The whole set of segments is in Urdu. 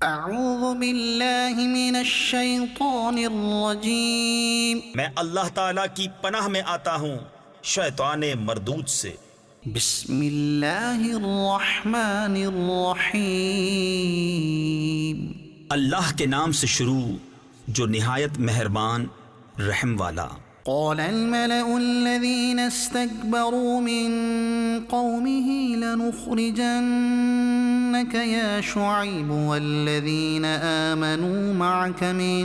اعوذ باللہ من الشیطان الرجیم میں اللہ تعالیٰ کی پناہ میں آتا ہوں شیطان مردود سے۔ بسم اللہ الرحمن الرحیم اللہ کے نام سے شروع جو نہایت مہربان رحم والا۔ قال الملأ الذين استكبروا من قومه لنخرجنك يا شعيب والذين آمنوا معك من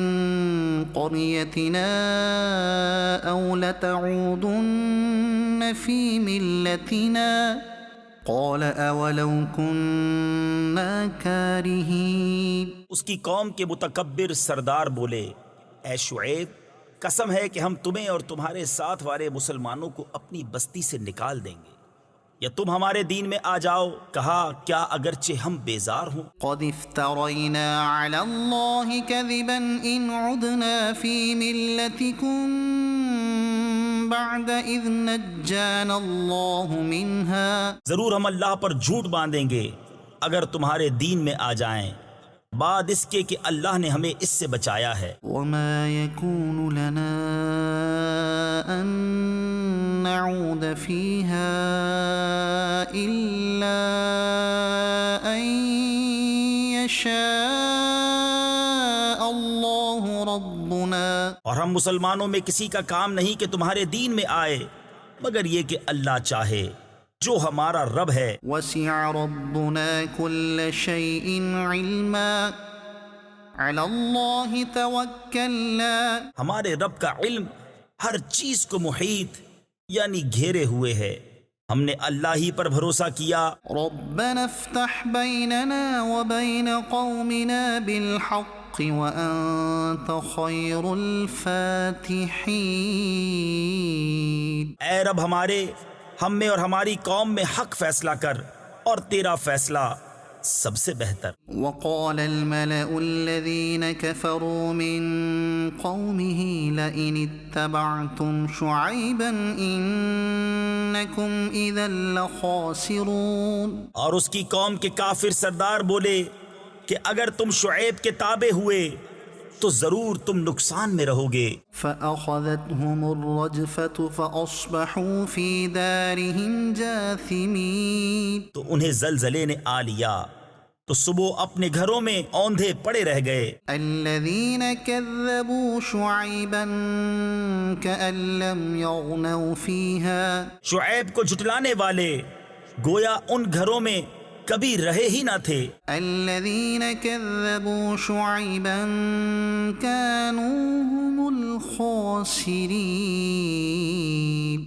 قريتنا أو لتعودن في ملتنا قال أولو كنا كارهين۔ اس کی قوم کے متکبر سردار بولے، اے شعیب، قسم ہے کہ ہم تمہیں اور تمہارے ساتھ والے مسلمانوں کو اپنی بستی سے نکال دیں گے، یا تم ہمارے دین میں آ جاؤ۔ کہا کیا اگرچہ ہم بیزار ہوں؟ قد افترينا على الله كذبا إن عدنا في ملتكم بعد إذ نجانا الله منها۔ ضرور ہم اللہ پر جھوٹ باندھیں گے اگر تمہارے دین میں آ جائیں، بعد اس کے کہ اللہ نے ہمیں اس سے بچایا ہے۔ وما يكون لنا أن نعود فيها إلا أن يشاء الله ربنا۔ اور ہم مسلمانوں میں کسی کا کام نہیں کہ تمہارے دین میں آئے مگر یہ کہ اللہ چاہے، جو ہمارا رب ہے۔ وسع ربنا كل شيء علما على الله توكلنا۔ ہمارے رب کا علم ہر چیز کو محیط یعنی گھیرے ہوئے ہے، ہم نے اللہ ہی پر بھروسہ کیا۔ ربنا افتح بيننا وبين قومنا بالحق وأنت خير الفاتحين۔ اے رب ہمارے، ہم میں اور ہماری قوم میں حق فیصلہ کر، اور تیرا فیصلہ سب سے بہتر۔ وقال الملأ الذين كفروا من قومه لئن اتبعتم شعيبا إنكم إذا لخاسرون۔ اور اس کی قوم کے کافر سردار بولے کہ اگر تم شعیب کے تابع ہوئے تو ضرور تم نقصان میں رہو گے۔ فأخذتهم الرجفة فأصبحوا في دارهم جاثمين۔ تو انہیں زلزلے نے آ لیا تو صبح اپنے گھروں میں اوندھے پڑے رہ گئے۔ الذين كذبوا شعيبا كأن لم يغنوا فيها۔ شعیب کو جھٹلانے والے گویا ان گھروں میں کبھی رہے ہی نہ تھے۔ الذين كذبوا شعيبا كانوا هم الخاسرين۔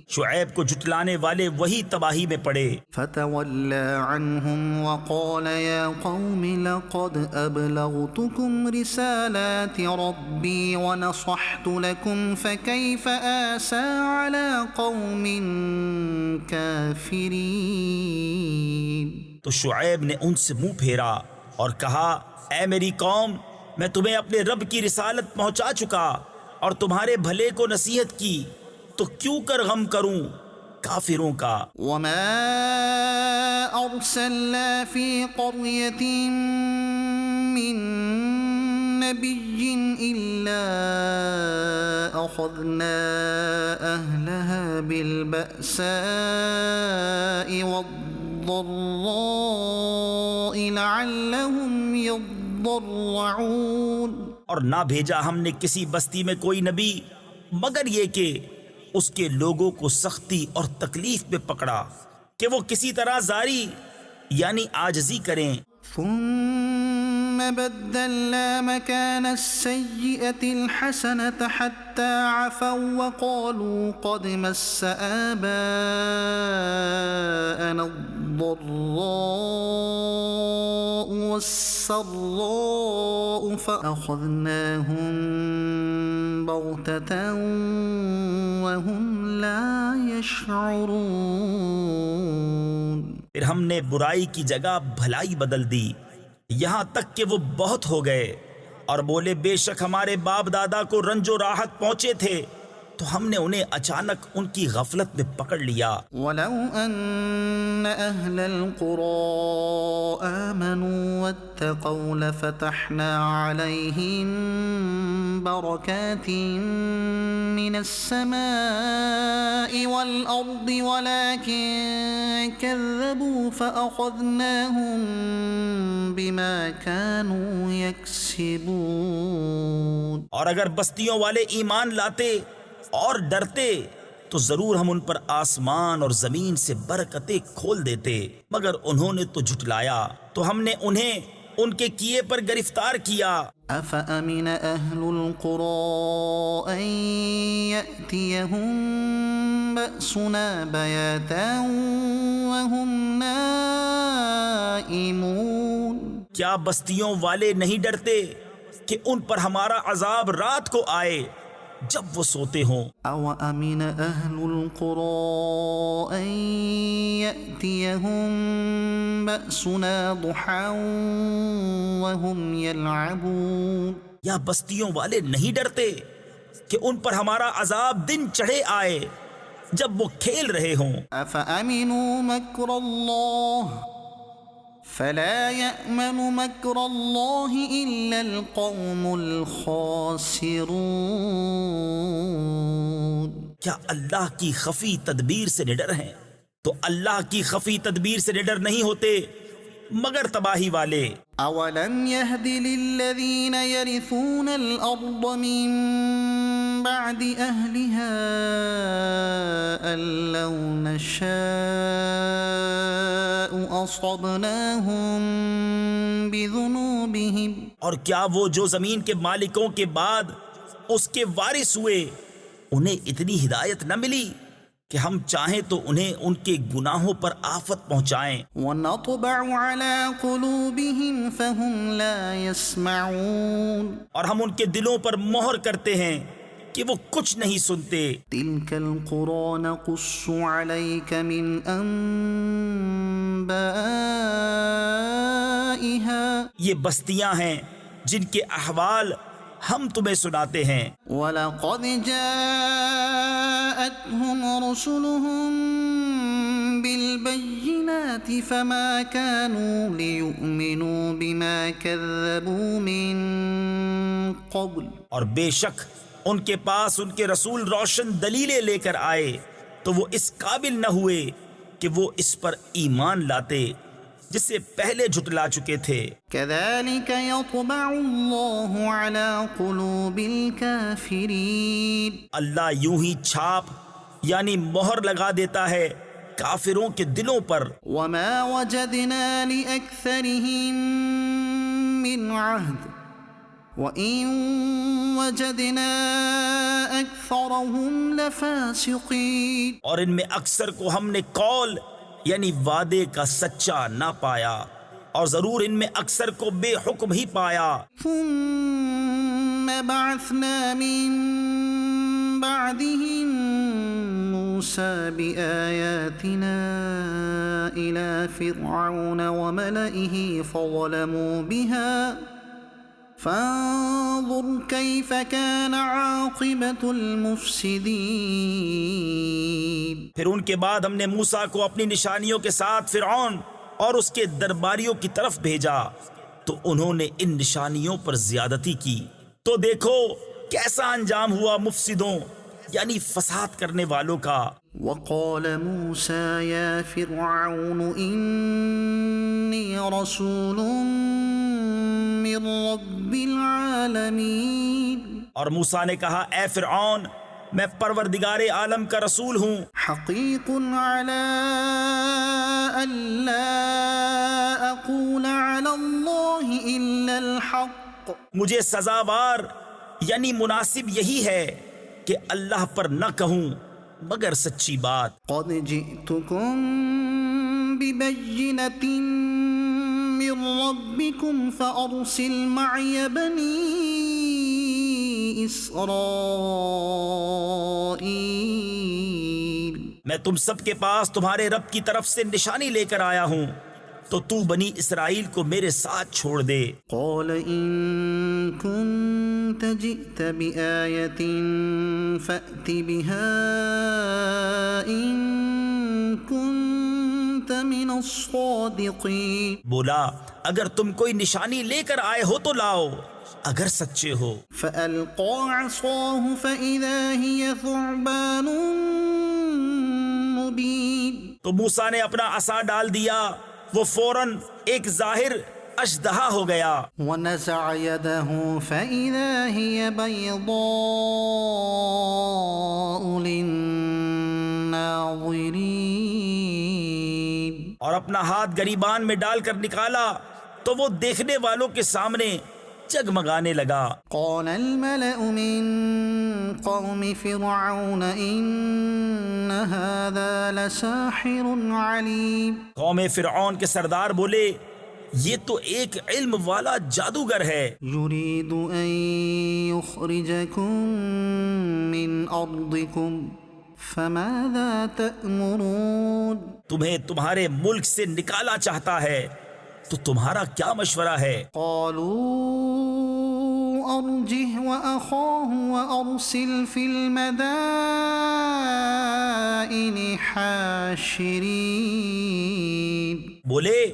شعیب کو جھٹلانے والے وہی تباہی میں پڑے۔ فتولى عنهم وقال يا قوم لقد أبلغتكم رسالات ربي ونصحت لكم فكيف آسى على قوم كافرين۔ تو شعیب نے ان سے منہ پھیرا اور کہا، اے میری قوم، میں تمہیں اپنے رب کی رسالت پہنچا چکا اور تمہارے بھلے کو نصیحت کی، تو کیوں کر غم کروں کافروں کا۔ وما أرسلنا في قرية من نبي إلا أخذنا أهلها بالبأساء والضراء لعلهم يضرعون۔ اور نہ بھیجا ہم نے کسی بستی میں کوئی نبی مگر یہ کہ اس کے لوگوں کو سختی اور تکلیف میں پکڑا کہ وہ کسی طرح زاری یعنی عاجزی کریں۔ ثم بدلنا مكان السيئة الحسنة حتى عفوا وقالوا قد مس آباءنا الضراء والسراء فأخذناهم بغتة وهم لا يشعرون۔ پھر ہم نے برائی کی جگہ بھلائی بدل دی یہاں تک کہ وہ بہت ہو گئے، اور بولے بے شک ہمارے باپ دادا کو رنج و راحت پہنچے تھے تو ہم نے انہیں اچانک ان کی غفلت میں پکڑ لیا۔ ولو أن أهل القرى آمنوا واتقوا لفتحنا عليهم بركات من السماء والأرض ولكن كذبوا فأخذناهم بما كانوا يكسبون۔ اور اگر بستیوں والے ایمان لاتے اور ڈرتے تو ضرور ہم ان پر آسمان اور زمین سے برکتیں کھول دیتے، مگر انہوں نے تو جھٹلایا تو ہم نے انہیں ان کے کیے پر گرفتار کیا۔ أفأمن أهل القرى أن يأتيهم بأسنا بياتا وهم نائمون۔ کیا بستیوں والے نہیں ڈرتے کہ ان پر ہمارا عذاب رات کو آئے جب وہ سوتے ہوں؟ أَوَأَمِنَ أَهْلُ الْقُرَىٰ أَن يَأْتِيَهُم بَأْسُنَا ضُحًى وَهُمْ يَلْعَبُونَ۔ یا بستیوں والے نہیں ڈرتے کہ ان پر ہمارا عذاب دن چڑھے آئے جب وہ کھیل رہے ہوں؟ أَفَأَمِنُوا مَكْرَ اللَّهِ فَلَا يَأْمَنُ مَكْرَ اللَّهِ إِلَّا الْقَوْمُ الْخَاسِرُونَ۔ کیا اللہ کی خفی تدبیر سے نڈر ہیں؟ تو اللہ کی خفی تدبیر سے نڈر نہیں ہوتے مگر تباہی والے۔ أَوَلَمْ يَهْدِ لِلَّذِينَ يَرِثُونَ الْأَرْضَ مِن بَعْدِ أَهْلِهَا أَن لَّوْ نَشَاءُ أَصَبْنَاهُم بِذُنُوبِهِمْ۔ اور کیا وہ جو زمین کے مالکوں کے بعد اس کے وارث ہوئے انہیں اتنی ہدایت نہ ملی کہ ہم چاہیں تو انہیں ان کے گناہوں پر آفت پہنچائیں؟ وَنَطْبَعُ عَلَىٰ قُلُوبِهِمْ فَهُمْ لَا يَسْمَعُونَ۔ اور ہم ان کے دلوں پر مہر کرتے ہیں کہ وہ کچھ نہیں سنتے۔ تِلْكَ الْقُرَىٰ نَقُصُّ عَلَيْكَ مِنْ أَنبَائِهَا۔ یہ بستیاں ہیں جن کے احوال ہم تمہیں سناتے ہیں۔ وَلَقَدْ جَاءَتْهُمْ رُسُلُهُم بِالْبَيِّنَاتِ فَمَا كَانُوا لِيُؤْمِنُوا بِمَا كَذَّبُوا مِن قَبْلُ۔ اور بے شک ان کے پاس ان کے رسول روشن دلیلیں لے کر آئے تو وہ اس قابل نہ ہوئے کہ وہ اس پر ایمان لاتے جس سے پہلے جھٹلا چکے تھے۔ كَذَلِكَ يَطْبَعُ اللَّهُ عَلَىٰ قُلُوبِ الْكَافِرِينَ۔ اللہ یوں ہی چھاپ یعنی مہر لگا دیتا ہے کافروں کے دلوں پر۔ وَمَا وَجَدْنَا لِأَكْثَرِهِم مِّنْ عَهْدٍ وَإِن وَجَدْنَا أَكْثَرَهُمْ لَفَاسِقِينَ۔ اور ان میں اکثر کو ہم نے قول یعنی وعدے کا سچا نہ پایا اور ضرور ان میں اکثر کو بے حکم ہی پایا۔ ثُمَّ بَعَثْنَا مِن بَعْدِهِم مُوسَىٰ بِآيَاتِنَا إِلَىٰ فِرْعَوْنَ وَمَلَئِهِ فَظَلَمُوا بِهَا فانظر كيف كان عاقبة المفسدين۔ پھر ان کے بعد ہم نے موسیٰ کو اپنی نشانیوں کے ساتھ فرعون اور اس کے درباریوں کی طرف بھیجا تو انہوں نے ان نشانیوں پر زیادتی کی تو دیکھو کیسا انجام ہوا مفسدوں یعنی فساد کرنے والوں کا۔ وقال موسى يا فرعون إني رسول من رب العالمين۔ اور موسیٰ نے کہا اے فرعون میں پروردگار عالم کا رسول ہوں، حقیق على ألا أقول على الله إلا الحق۔ مجھے سزاوار یعنی مناسب یہی ہے کہ اللہ پر نہ کہوں مگر سچی بات۔ قد جئتكم ببينة من ربكم فأرسل معي بني إسرائيل۔ میں تم سب کے پاس تمہارے رب کی طرف سے نشانی لے کر آیا ہوں، تو تو بنی اسرائیل کو میرے ساتھ چھوڑ دے۔ قال إن كنت جئت بآية فأت بها إن كنت من الصادقين۔ بولا اگر تم کوئی نشانی لے کر آئے ہو تو لاؤ اگر سچے ہو۔ فألقى عصاه فإذا هي ثعبان مبين۔ تو موسیٰ نے اپنا عصا ڈال دیا، وہ فوراً ایک ظاہر اژدہا ہو گیا۔ ونزع يده فإذا هي بيضاء للناظرين۔ اور اپنا ہاتھ گریبان میں ڈال کر نکالا تو وہ دیکھنے والوں کے سامنے جگمگانے لگا۔ قال الملأ من قوم فرعون إن هذا لساحر عليم۔ قوم فرعون کے سردار بولے یہ تو ایک علم والا جادوگر ہے، يريد أن يخرجكم من أرضكم فماذا تأمرون۔ تمہیں تمہارے ملک سے نکالا چاہتا ہے تو تمہارا کیا مشورہ ہے؟ قالوا أرجه وأخاه وأرسل في المدائن حاشرين۔ بولے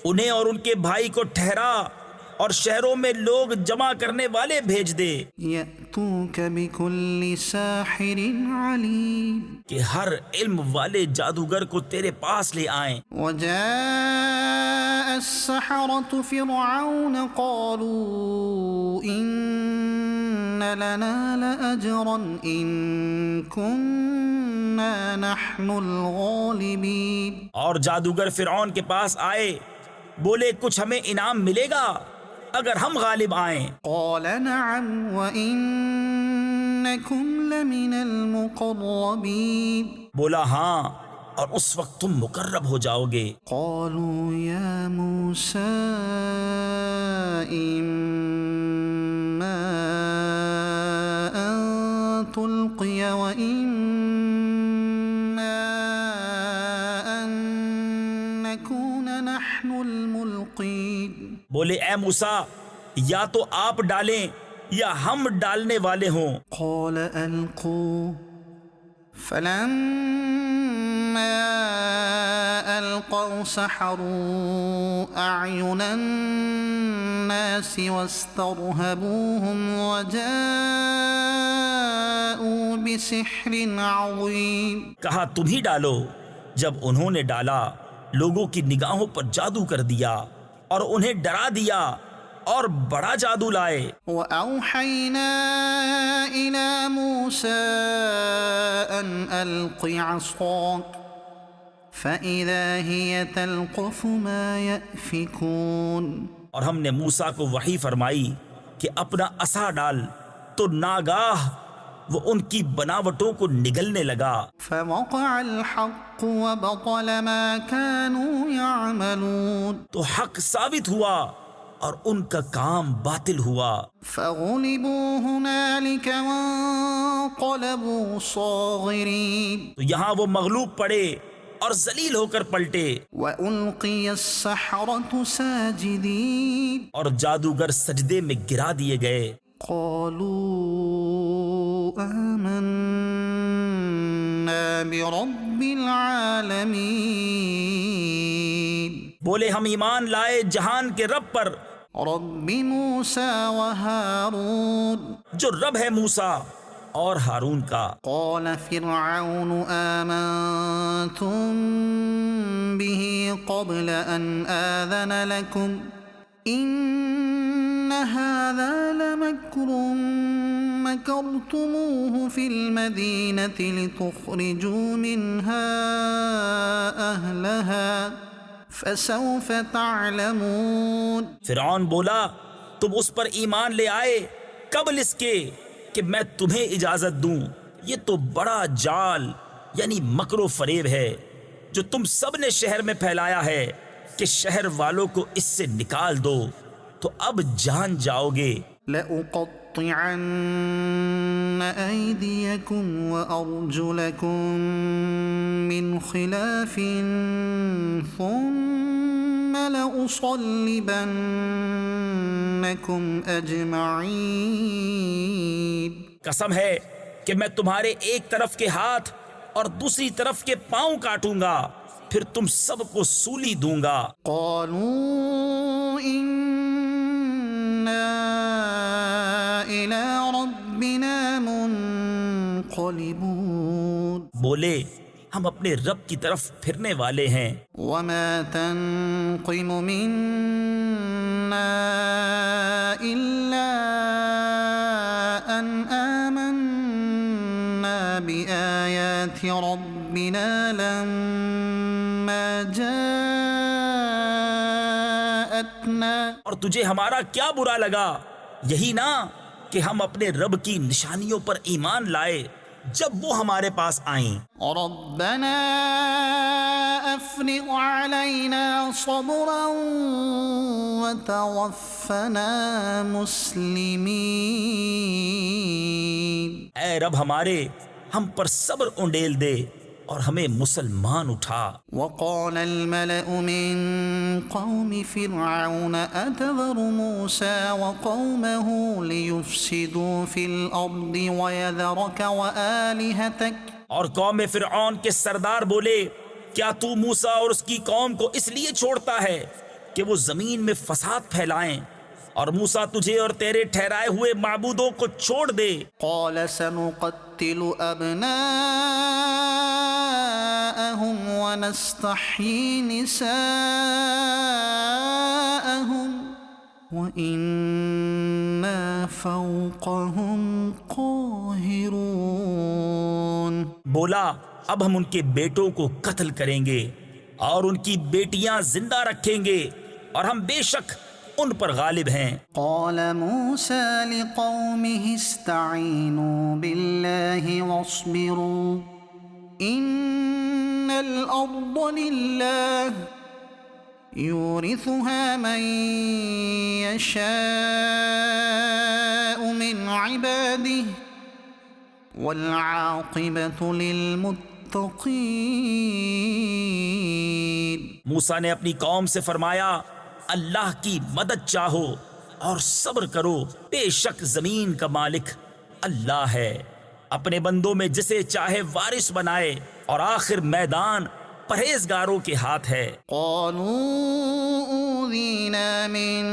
انہیں اور ان کے بھائی کو ٹھہرا اور شہروں میں لوگ جمع کرنے والے بھیج دے يأتوك بكل ساحر عليم۔ کہ ہر علم والے جادوگر کو تیرے پاس لے آئیں۔ وجاء السحرة فرعون قالوا إن لنا لأجرا إن كنا نحن الغالبين۔ اور جادوگر فرعون کے پاس آئے، بولے کچھ ہمیں انعام ملے گا اگر ہم غالب آئیں۔ قال نعم وإنكم لمن المقربين۔ بولا ہاں اور اس وقت تم مقرب ہو جاؤ گے۔ قالوا يا موسى إما أن تلقي وإما أن نكون نحن الملقين۔ بولے اے موسیٰ یا تو آپ ڈالیں یا ہم ڈالنے والے ہوں۔ قال ألقوا فلما ألقوا سحروا أعين الناس واسترهبوهم وجاءوا بسحر عظيم۔ کہا تم ہی ڈالو۔ جب انہوں نے ڈالا لوگوں کی نگاہوں پر جادو کر دیا اور انہیں ڈرا دیا اور بڑا جادو لائے۔ وأوحينا إلى موسى أن ألق عصاك فإذا هي تلقف ما يأفكون۔ اور ہم نے موسیٰ کو وحی فرمائی کہ اپنا عصا ڈال، تو ناگاہ وہ ان کی بناوٹوں کو نگلنے لگا۔ فوقع الحق وبطل ما كانوا يعملون۔ تو حق ثابت ہوا اور ان کا کام باطل ہوا۔ فغلبوا هنالك وانقلبوا صاغرين۔ تو یہاں وہ مغلوب پڑے اور ذلیل ہو کر پلٹے، وألقي السحرة ساجدين۔ اور جادوگر سجدے میں گرا دیے گئے۔ قالوا آمنا برب العالمين۔ بولے ہم ایمان لائے جہان کے رب پر، رب موسى وهارون۔ جو رب ہے موسیٰ اور ہارون کا۔ قال فرعون آمنتم به قبل أن آذن لكم إن هذا لمكر مكرتموه في المدينة لتخرجوا منها أهلها فسوف تعلمون۔ فرعون بولا تم اس پر ایمان لے آئے قبل اس کے کہ میں تمہیں اجازت دوں، یہ تو بڑا جال یعنی مکر و فریب ہے جو تم سب نے شہر میں پھیلایا ہے کہ شہر والوں کو اس سے نکال دو، تو اب جان جاؤ گے۔ لأقطعن أيديكم وأرجلكم من خلاف ثم لأصلبنكم أجمعين قسم ہے کہ میں تمہارے ایک طرف کے ہاتھ اور دوسری طرف کے پاؤں کاٹوں گا، پھر تم سب کو سولی دوں گا۔ قالوا إنا إلى ربنا منقلبون بولے ہم اپنے رب کی طرف پھرنے والے ہیں۔ وما تنقم منا إلا أن آمنا بآيات ربنا لما جاءتنا۔ اور تجھے ہمارا کیا برا لگا؟ یہی نا کہ ہم اپنے رب کی نشانیوں پر ایمان لائے جب وہ ہمارے پاس آئیں۔ ربنا افرغ علينا صبرا وتوفنا مسلمين۔ اے رب ہمارے، ہم پر صبر انڈیل دے اور ہمیں مسلمان اٹھا۔ وقال الملأ من قوم فرعون أتذر موسى وقومه ليفسدوا في الأرض ويذرك وآلهتك۔ اور قوم فرعون کے سردار بولے، کیا تو موسیٰ اور اس کی قوم کو اس لیے چھوڑتا ہے کہ وہ زمین میں فساد پھیلائیں، اور موسیٰ تجھے اور تیرے ٹھہرائے ہوئے معبودوں کو چھوڑ دے۔ قال سنقتل أبناءهم ونستحيي نساءهم وإنا فوقهم قاهرون۔ بولا اب ہم ان کے بیٹوں کو قتل کریں گے اور ان کی بیٹیاں زندہ رکھیں گے، اور ہم بے شک ان پر غالب ہیں۔ قال موسى لقومه استعينوا بالله واصبروا إن الأرض لله يورثها من يشاء من عباده والعاقبة للمتقين۔ موسیٰ نے اپنی قوم سے فرمایا، اللہ کی مدد چاہو اور صبر کرو، بے شک زمین کا مالک اللہ ہے، اپنے بندوں میں جسے چاہے وارث بنائے، اور آخر میدان پرہیزگاروں کے ہاتھ ہے۔ قالوا أوذينا من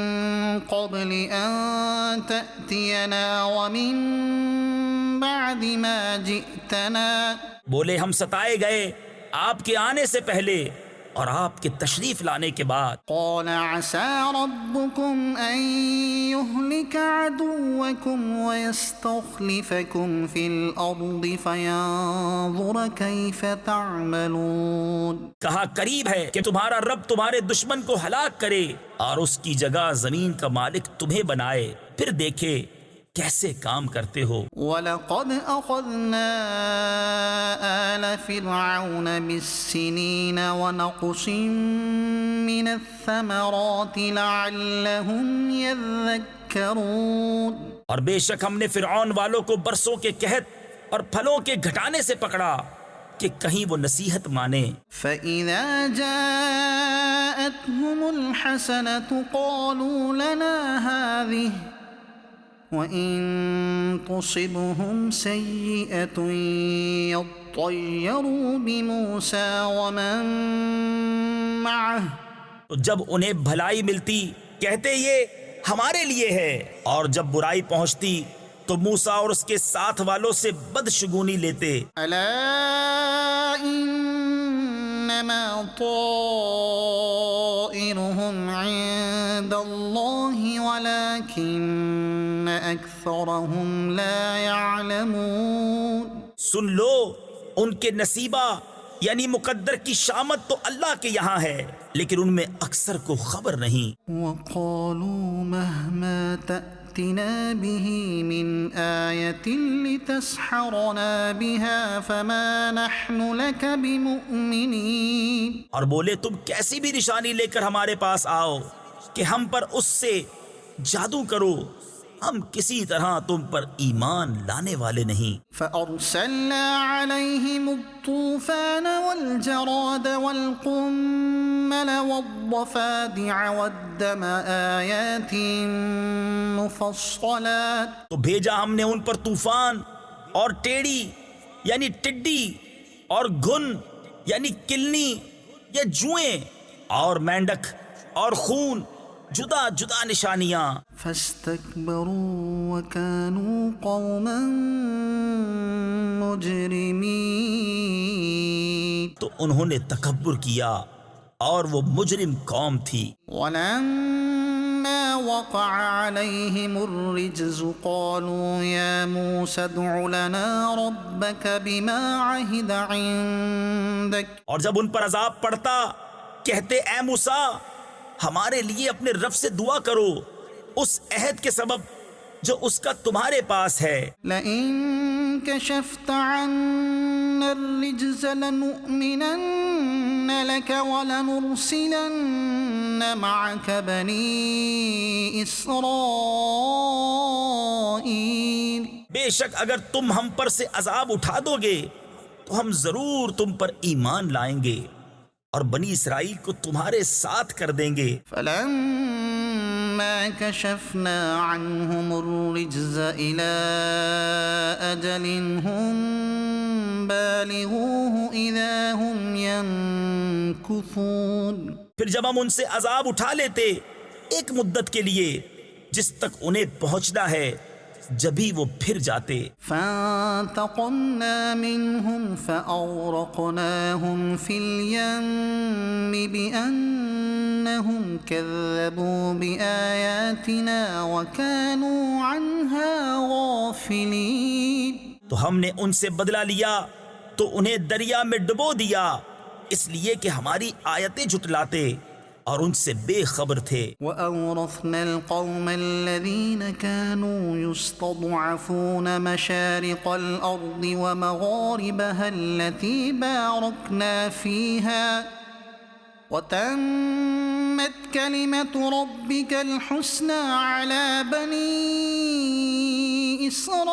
قبل أن تأتينا ومن بعد ما جئتنا۔ بولے ہم ستائے گئے آپ کے آنے سے پہلے اور آپ کے تشریف لانے کے بعد۔ قال عسى ربكم أن يهلك عدوكم ويستخلفكم في الأرض فينظر كيف تعملون۔ کہا قریب ہے کہ تمہارا رب تمہارے دشمن کو ہلاک کرے اور اس کی جگہ زمین کا مالک تمہیں بنائے، پھر دیکھے کیسے کام کرتے ہو۔ وَلَقَدْ أَخَذْنَا آلَ فِرْعَوْنَ بِالسِّنِينَ وَنَقْصٍ مِّنَ الثَّمَرَاتِ لَعَلَّهُمْ يَذَّكَّرُونَ۔ اور بے شک ہم نے فرعون والوں کو برسوں کے قحط اور پھلوں کے گھٹانے سے پکڑا کہ کہیں وہ نصیحت مانے۔ فَإِذَا جَاءَتْهُمُ الْحَسَنَةُ قَالُوا لَنَا هَٰذِهِ وَإِن تُصِبْهُمْ سَيِّئَةٌ يَطَّيَّرُوا بِمُوسَىٰ وَمَن مَّعَهُ۔ تو جب انہیں بھلائی ملتی کہتے یہ ہمارے لیے ہے، اور جب برائی پہنچتی تو موسیٰ اور اس کے ساتھ والوں سے بدشگونی لیتے۔ أَلَا إِنَّمَا طَائِرُهُمْ عِندَ اللَّهِ وَلَٰكِنَّ أَكْثَرَهُمْ لَا يَعْلَمُونَ۔ سن لو، ان کے نصیبہ یعنی مقدر کی شامت تو اللہ کے یہاں ہے، لیکن ان میں اکثر کو خبر نہیں۔ وَقَالُوا مَهْمَا تَأْتِنَا بِهِ مِنْ آيَةٍ لِتَسْحَرَنَا بِهَا فَمَا نَحْنُ لَكَ بِمُؤْمِنِينَ۔ اور بولے تم کیسی بھی نشانی لے کر ہمارے پاس آؤ کہ ہم پر اس سے جادو کرو، ہم کسی طرح تم پر ایمان لانے والے نہیں۔ فَأَرْسَلْنَا عَلَيْهِمُ الطُّوفَانَ وَالْجَرَادَ وَالْقُمَّلَ والنمل والضفادع والدم آيات مفصلات. تو بھیجا ہم نے ان پر طوفان اور ٹیڑی یعنی ٹڈی اور گھن یعنی کلنی یا جوئیں اور مینڈک اور خون جدا جدا نشانیاں. فاستكبروا وكانوا قوما مجرمين. تو انہوں نے تکبر کیا اور وہ مجرم قوم تھی. ولما وقع عليهم الرجز قالوا يا موسى ادع لنا ربك بما عهد عندك. اور جب ان پر عذاب پڑتا کہتے اے موسیٰ ہمارے لیے اپنے رب سے دعا کرو اس عہد کے سبب جو اس کا تمہارے پاس ہے. لئن كشفت عنا الرجز لنؤمنن لك ولنرسلن معك بني إسرائيل. بے شک اگر تم ہم پر سے عذاب اٹھا دو گے تو ہم ضرور تم پر ایمان لائیں گے اور بنی اسرائیل کو تمہارے ساتھ کر دیں گے. فلما كشفنا عنهم الرجز إلى أجل هم بالغوه إذا هم ينكثون. پھر جب ہم ان سے عذاب اٹھا لیتے ایک مدت کے لیے جس تک انہیں پہنچنا ہے جبھی وہ پھر جاتے. فانتقمنا منهم فأغرقناهم في اليم بأنهم كذبوا بآياتنا وكانوا عنها غافلين. تو ہم نے ان سے بدلہ لیا تو انہیں دریا میں ڈبو دیا اس لیے کہ ہماری آیتیں جھٹلاتے اور ان سے بے خبر تھے. وأورثنا القوم الذين كانوا يستضعفون مشارق الأرض ومغاربها التي باركنا فيها وتمت كلمة ربك الحسنى على بني إسرائيل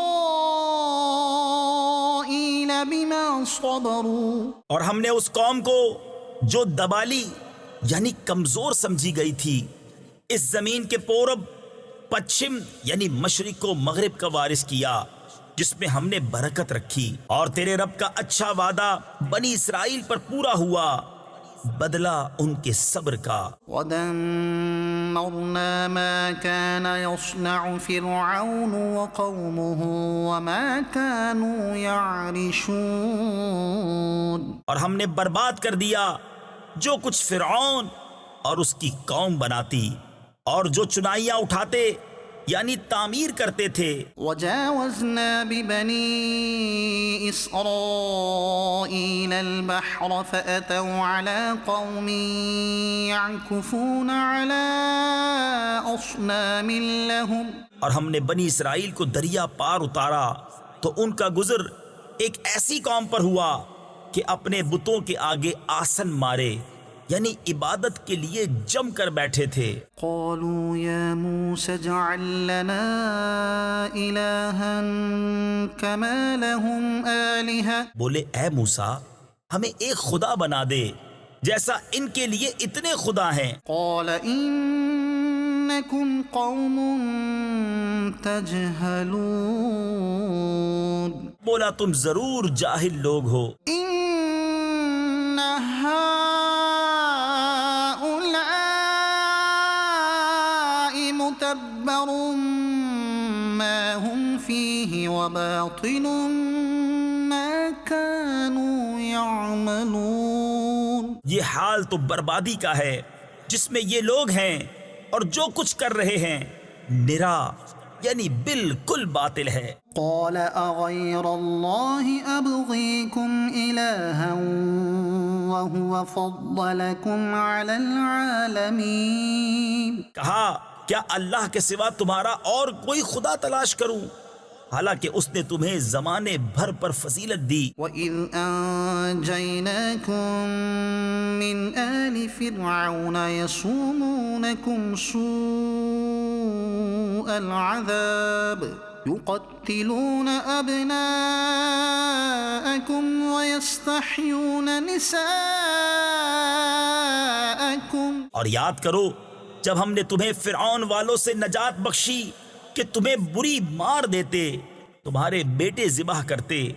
بما صبروا. اور ہم نے اس قوم کو جو دبالی یعنی کمزور سمجھی گئی تھی اس زمین کے پورب پچھم یعنی مشرق و مغرب کا وارث کیا جس میں ہم نے برکت رکھی. اور تیرے رب کا اچھا وعدہ بنی اسرائیل پر پورا ہوا بدلہ ان کے صبر کا. ودمرنا ما كان يصنع فرعون وقومه وما كانوا يعرشون. اور ہم نے برباد کر دیا جو کچھ فرعون اور اس کی قوم بناتی اور جو چنائیاں اٹھاتے یعنی تعمیر کرتے تھے. وجاوزنا ببني إسرائيل البحر فأتوا على قوم يعكفون على أصنام لهم. اور ہم نے بنی اسرائیل کو دریا پار اتارا تو ان کا گزر ایک ایسی قوم پر ہوا کہ اپنے بتوں کے آگے آسن مارے یعنی عبادت کے لیے جم کر بیٹھے تھے. قالوا يا موسى اجعل لنا إلها كما لهم آلهة. بولے اے موسیٰ ہمیں ایک خدا بنا دے جیسا ان کے لیے اتنے خدا ہیں. قال إنكم قوم تجهلون. بولا تم ضرور جاہل لوگ ہو. إن هؤلاء متبر ما هم فيه وباطل ما كانوا يعملون. یہ حال تو بربادی کا ہے جس میں یہ لوگ ہیں اور جو کچھ کر رہے ہیں نرا یعنی بالکل باطل ہے. قال أغير الله أبغيكم إلها وهو فضلكم على العالمين. کہا کیا اللہ کے سوا تمہارا اور کوئی خدا تلاش کروں حالانکہ اس نے تمہیں زمانے بھر پر فضیلت دی. وَإِذْ أَنْجَيْنَاكُمْ مِنْ آلِ فِرْعَوْنَ يَسُومُونَكُمْ سُوءَ الْعَذَابِ يقتلون أبناءكم ويستحيون نساءكم اور یاد کرو جب ہم نے تمہیں فرعون والوں سے نجات بخشی کہ تمہیں بری مار دیتے، تمہارے بیٹے ذبح کرتے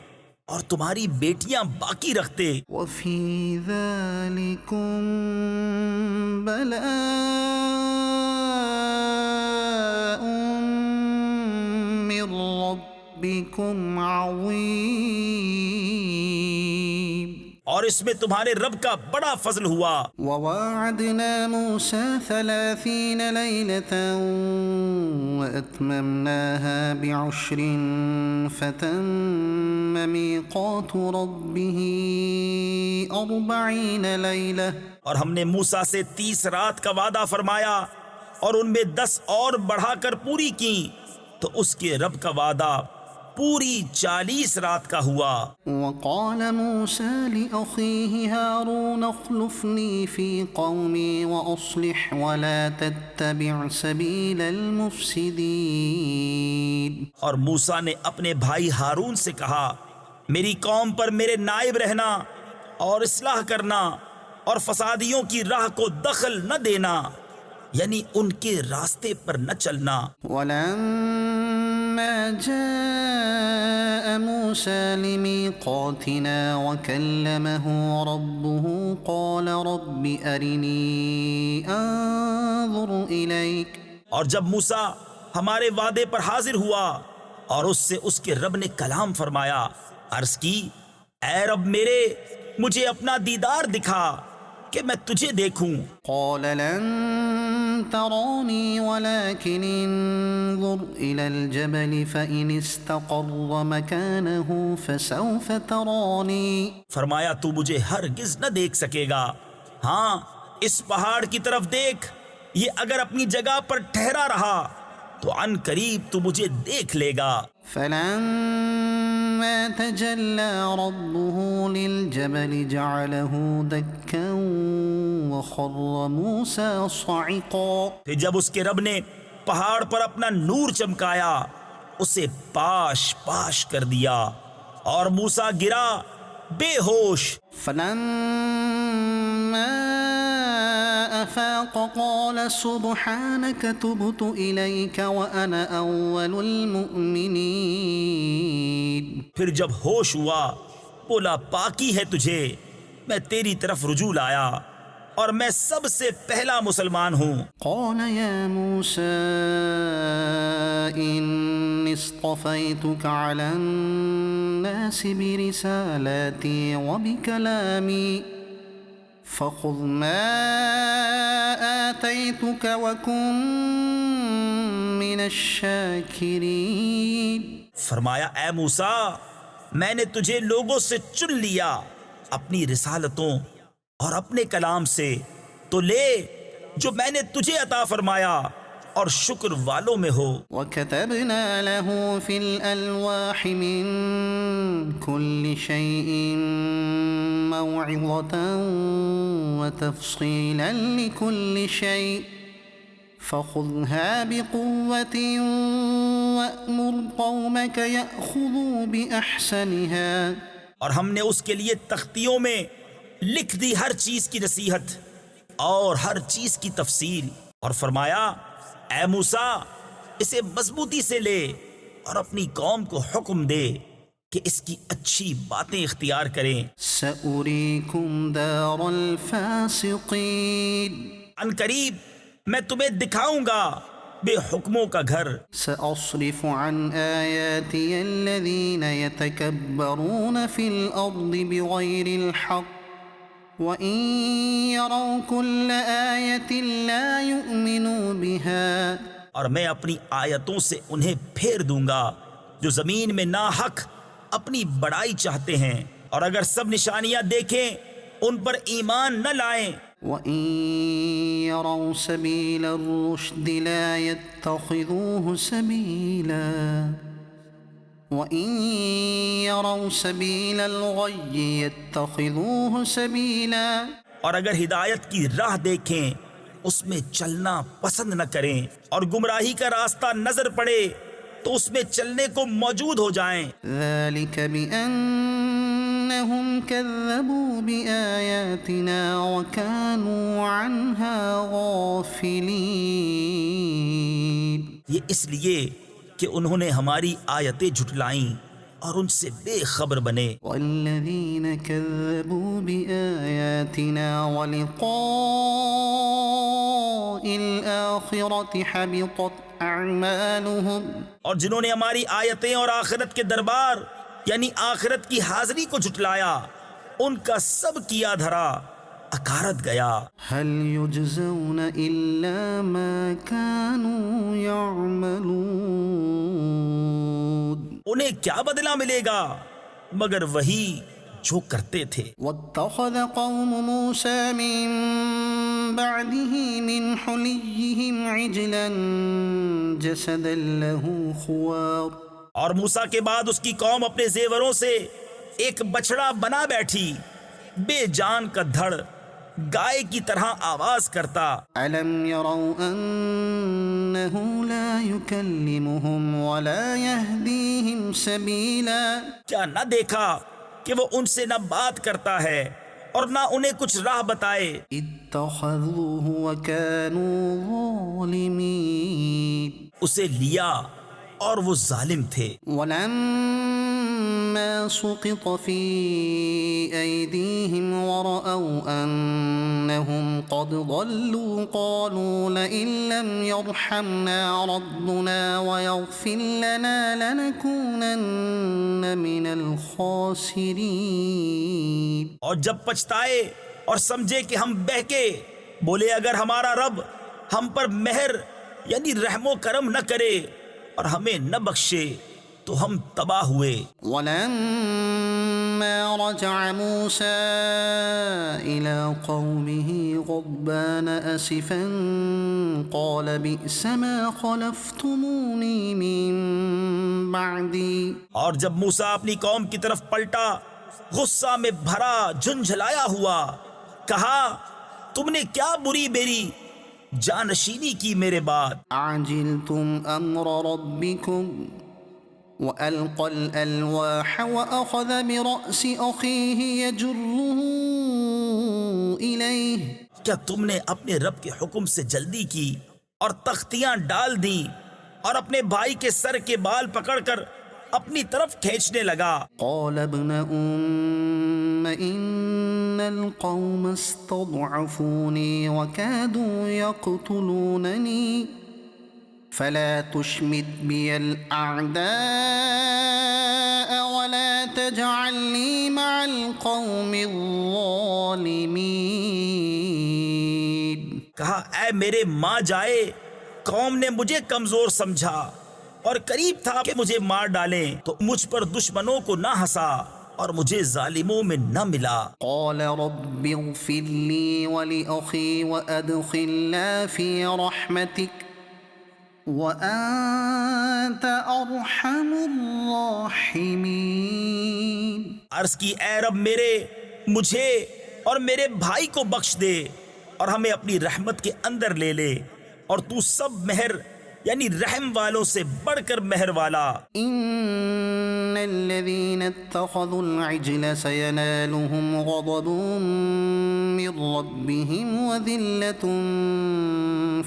اور تمہاری بیٹیاں باقی رکھتے۔ وفي ذلكم بلاء من ربكم عظيم۔ اور اس میں تمہارے رب کا بڑا فضل ہوا۔ وواعدنا موسى 30 ليلة وأتممناها ب10 فتم ميقات ربه 40 ليلة۔ اور ہم نے موسیٰ سے 30 رات کا وعدہ فرمایا اور ان میں 10 اور بڑھا کر پوری کی، تو اس کے رب کا وعدہ پوری 40 رات کا ہوا۔ وقال موسى لأخيه هارون اخلفني في قومي وأصلح ولا تتبع سبيل المفسدين۔ اور موسیٰ نے اپنے بھائی ہارون سے کہا، میری قوم پر میرے نائب رہنا اور اصلاح کرنا اور فسادیوں کی راہ کو دخل نہ دینا، یعنی ان کے راستے پر نہ چلنا۔ ولما جاء موسى لميقاتنا وكلمه ربه قال رب أرني أنظر إليك۔ اور جب موسیٰ ہمارے وعدے پر حاضر ہوا اور اس سے اس کے رب نے کلام فرمایا، عرض کی، اے رب میرے مجھے اپنا دیدار دکھا کہ میں تجھے دیکھوں۔ قال لن تراني ولكن انظر إلى الجبل فإن استقر مكانه فسوف تراني۔ فرمایا تو مجھے ہرگز نہ دیکھ سکے گا، ہاں اس پہاڑ کی طرف دیکھ، یہ اگر اپنی جگہ پر ٹھہرا رہا تو عن قریب تو مجھے دیکھ لے گا۔ فلما تجلى ربه للجبل جعله دكا وخر موسى صعقا۔ پھر جب اس کے رب نے پہاڑ پر اپنا نور چمکایا، اسے پاش پاش کر دیا اور موسیٰ گرا بے ہوش۔ فلما أفاق قال سبحانك تبت إليك وأنا أول المؤمنين۔ پھر جب ہوش ہوا بولا، پاکی ہے تجھے، میں تیری طرف رجوع لایا اور میں سب سے پہلا مسلمان ہوں۔ قال يا موسى إني اصطفيتك على الناس برسالاتي وبكلامي فخذ ما آتيتك وكن من الشاكرين۔ فرمایا، اے موسیٰ میں نے تجھے لوگوں سے چن لیا اپنی رسالتوں اور اپنے کلام سے، تو لے جو میں نے تجھے عطا فرمایا اور شکر والوں میں ہو۔ وكتبنا له في الألواح من كل شيء موعظة وتفصيلا لكل شيء فخذها بقوة وأمر قومك يأخذوا بأحسنها۔ اور ہم نے اس کے لیے تختیوں میں لکھ دی ہر چیز کی نصیحت اور ہر چیز کی تفصیل، اور فرمایا، اے موسیٰ اسے مضبوطی سے لے اور اپنی قوم کو حکم دے کہ اس کی اچھی باتیں اختیار کریں۔ سأريكم دار الفاسقين۔ ان قریب میں تمہیں دکھاؤں گا بے حکموں کا گھر۔ سأصرف عن آياتي الذين يتكبرون في الأرض بغير الحق وإن يروا كل آية لا يؤمنوا بها۔ اور میں اپنی آیتوں سے انہیں پھیر دوں گا جو زمین میں ناحق اپنی بڑائی چاہتے ہیں، اور اگر سب نشانیاں دیکھیں ان پر ایمان نہ لائیں۔ وَإِن يَرَوْا سَبِيلَ الرُّشْدِ لَا يَتَّخِذُوهُ سَبِيلًا وَإِن يَرَوْا سَبِيلَ الْغَيِّ يَتَّخِذُوهُ سَبِيلًا۔ اور اگر ہدایت کی راہ دیکھیں اس میں چلنا پسند نہ کریں، اور گمراہی کا راستہ نظر پڑے تو اس میں چلنے کو موجود ہو جائیں۔ ذلك بأنهم كذبوا بآياتنا وكانوا عنها غافلين۔ یہ اس لیے کہ انہوں نے ہماری آیتیں جھٹلائیں اور ان سے بے خبر بنے۔ والذين كذبوا بآياتنا ولقاء الآخرة حبطت أعمالهم۔ اور جنہوں نے ہماری آیتیں اور آخرت کے دربار یعنی آخرت کی حاضری کو جھٹلایا، ان کا سب کیا دھرا اکارت گیا۔ هل يجزون إلا ما كانوا يعملون۔ انہیں کیا بدلہ ملے گا مگر وہی جو کرتے تھے۔ واتخذ قوم موسى من بعده من حليهم عجلا جسدا له خوار۔ اور موسیٰ کے بعد اس کی قوم اپنے زیوروں سے ایک بچڑا بنا بیٹھی، بے جان کا دھڑ، گائے کی طرح آواز کرتا۔ ألم يروا أنه لا يكلمهم ولا يهديهم سبيلا۔ کیا نہ دیکھا کہ وہ ان سے نہ بات کرتا ہے اور نہ انہیں کچھ راہ بتائے۔ اتخذوه وكانوا ظالمين۔ اسے لیا اور وہ ظالم تھے۔ ولما سقط في أيديهم ورأوا أنهم قد ضلوا قالوا لئن لم يرحمنا ربنا ويغفر لنا لنكونن من الخاسرين۔ اور جب پچھتائے اور سمجھے کہ ہم بہکے، بولے اگر ہمارا رب ہم پر مہر یعنی رحم و کرم نہ کرے اور ہمیں نہ بخشے تو ہم تباہ ہوئے۔ ولما رجع موسى إلى قومه غضبان أسفا قال بئس ما خلفتموني من بعدي۔ اور جب موسیٰ اپنی قوم کی طرف پلٹا غصہ میں بھرا جھنجھلایا ہوا، کہا تم نے کیا بری میری جانشینی کی میرے بعد۔ أعجلتم أمر ربكم وألقى الألواح وأخذ برأس أخيه يجره إليه۔ کیا تم نے اپنے رب کے حکم سے جلدی کی اور تختیاں ڈال دیں اور اپنے بھائی کے سر کے بال پکڑ کر اپنی طرف کھینچنے لگا۔ قال ابن أم إن القوم استضعفوني وكادوا يقتلونني فلا تشمت بي الأعداء ولا تجعلني مع القوم الظالمين۔ کہا اے میرے ماں جائے، قوم نے مجھے کمزور سمجھا اور قریب تھا کہ مجھے مار ڈالیں، تو مجھ پر دشمنوں کو نہ ہنسا اور مجھے ظالموں میں نہ ملا۔ قال رب اغفر لي ولأخي وأدخلنا في رحمتك وأنت أرحم الراحمين۔ عرض کی اے رب میرے، مجھے اور میرے بھائی کو بخش دے اور ہمیں اپنی رحمت کے اندر لے لے، اور تو سب مہر یعنی رحم والوں سے بڑھ کر مہر والا۔ إن الذين اتخذوا العجل سينالهم غضب من ربهم وذلة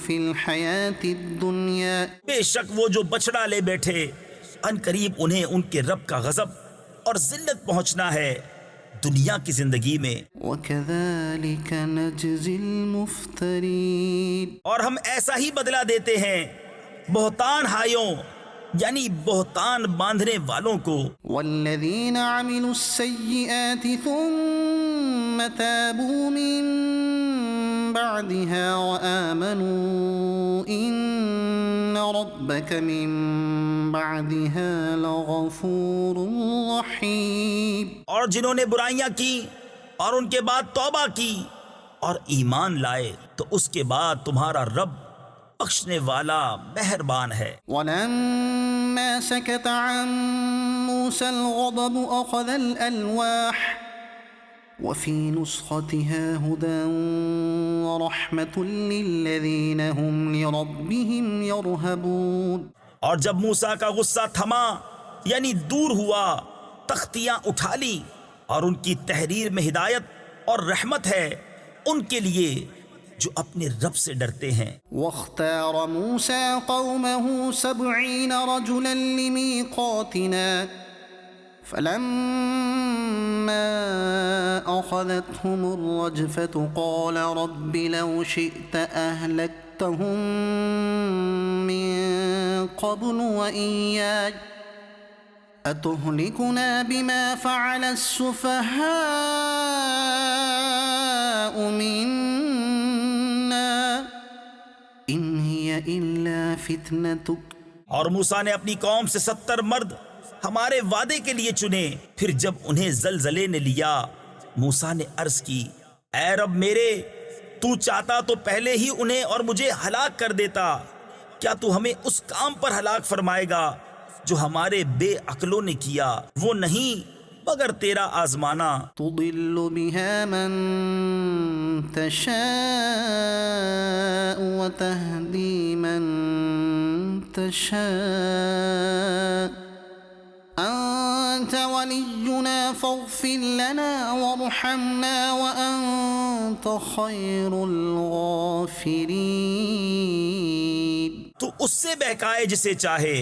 في الحياة الدنيا۔ بے شک وہ جو بچڑا لے بیٹھے، ان قریب انہیں ان کے رب کا غضب اور ذلت پہنچنا ہے دنیا کی زندگی میں۔ وكذلك نجزي المفترين۔ اور ہم ایسا ہی بدلہ دیتے ہیں بہتان ہائیوں یعنی بہتان باندھنے والوں کو۔ والذين عملوا السيئات ثم تابوا من بعدها وآمنوا إن ربك من بعدها لغفور رحيم۔ اور جنہوں نے برائیاں کی اور ان کے بعد توبہ کی اور ایمان لائے تو اس کے بعد تمہارا رب بخشنے والا مہربان ہے۔ ولما سكت عن موسى الغضب أخذ الألواح وفي نسختها هدى ورحمة للذين هم لربهم يرهبون۔ اور جب موسیٰ کا غصہ تھما یعنی دور ہوا، تختیاں اٹھا لی، اور ان کی تحریر میں ہدایت اور رحمت ہے ان کے لیے جو اپنے رب سے ڈرتے ہیں۔ واختار موسى قومه 70 رجلا لميقاتنا فلما أخذتهم الرجفة قال رب لو شئت أهلكتهم من قبل وإياي أتهلكنا بما فعل السفهاء منا إن هي إلا فتنتك۔ اور موسیٰ نے اپنی قوم سے 70 مرد ہمارے وعدے کے لیے چنے۔ پھر جب انہیں زلزلے نے لیا، موسیٰ نے عرض کی، اے رب میرے، تو چاہتا تو پہلے ہی انہیں اور مجھے ہلاک کر دیتا۔ کیا تو ہمیں اس کام پر ہلاک فرمائے گا جو ہمارے بے عقلوں نے کیا؟ وہ نہیں مگر تیرا آزمانا۔ تضل بها من تشاء وتهدي من تشاء أنت ولينا فاغفر لنا وارحمنا وأنت خير الغافرين۔ تو اس سے بہکائے جسے چاہے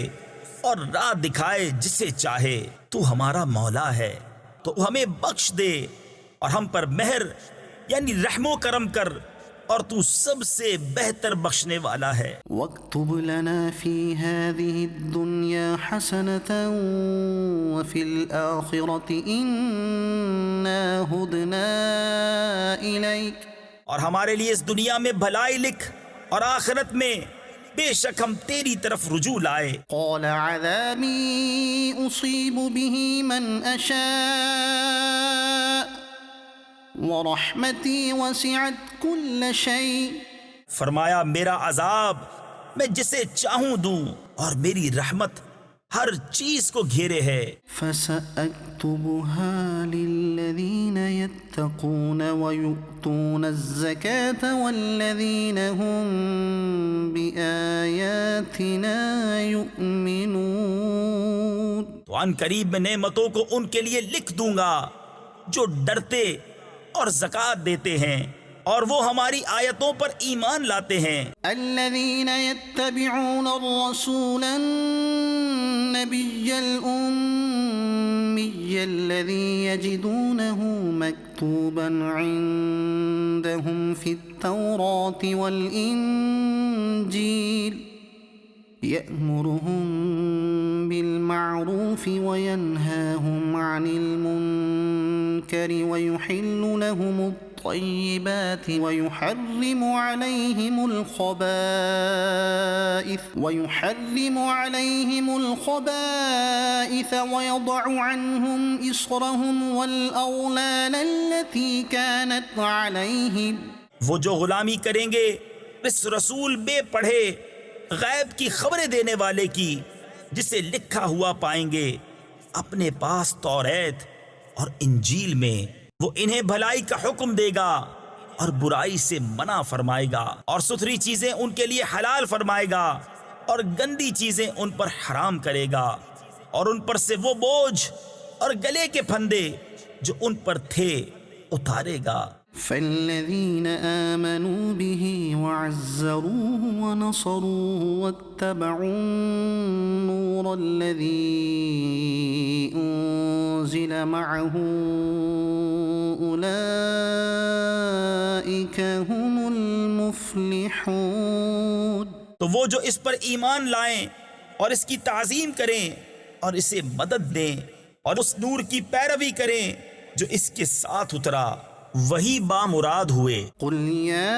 اور راہ دکھائے جسے چاہے، تو ہمارا مولا ہے، تو ہمیں بخش دے اور ہم پر مہر یعنی رحم و کرم کر، اور تو سب سے بہتر بخشنے والا ہے۔ واكتب لنا في هذه الدنيا حسنة وفي الآخرة إنا هدنا إليك۔ اور ہمارے لیے اس دنیا میں بھلائی لکھ اور آخرت میں بے شک ہم تیری طرف رجوع لائے۔ قال عذابي أصيب به من أشاء ورحمتي وسعت كل شيء۔ فرمایا میرا عذاب میں جسے چاہوں دوں، اور میری رحمت ہر چیز کو گھیرے ہے۔ فسأكتبها للذين يتقون ويؤتون الزكاة والذين هم بآياتنا يؤمنون۔ تو ان قریب میں نعمتوں کو ان کے لیے لکھ دوں گا جو ڈرتے اور زکوٰۃ دیتے ہیں، اور وہ ہماری آیتوں پر ایمان لاتے ہیں۔ الذين يتبعون الرسول النبي الأمي الذي يجدونه مكتوبا عندهم في التوراة والإنجيل يأمرهم بالمعروف وينهاهم عن المنكر ويحل لهم الطيبات ويحرم عليهم الخبائث ويضع عنهم إصرهم والأغلال التي كانت عليهم۔ وہ جو غلامی کریں گے اس رسول بے پڑھے غیب کی خبریں دینے والے کی، جسے لکھا ہوا پائیں گے اپنے پاس توریت اور انجیل میں، وہ انہیں بھلائی کا حکم دے گا اور برائی سے منع فرمائے گا، اور ستھری چیزیں ان کے لیے حلال فرمائے گا اور گندی چیزیں ان پر حرام کرے گا، اور ان پر سے وہ بوجھ اور گلے کے پھندے جو ان پر تھے اتارے گا۔ فالذين آمنوا به وعزروه ونصروه واتبعوا النور الذي أنزل معه أولئك هم المفلحون۔ تو وہ جو اس پر ایمان لائیں اور اس کی تعظیم کریں اور اسے مدد دیں اور اس نور کی پیروی کریں جو اس کے ساتھ اترا، وہی بامراد ہوئے۔ قل يا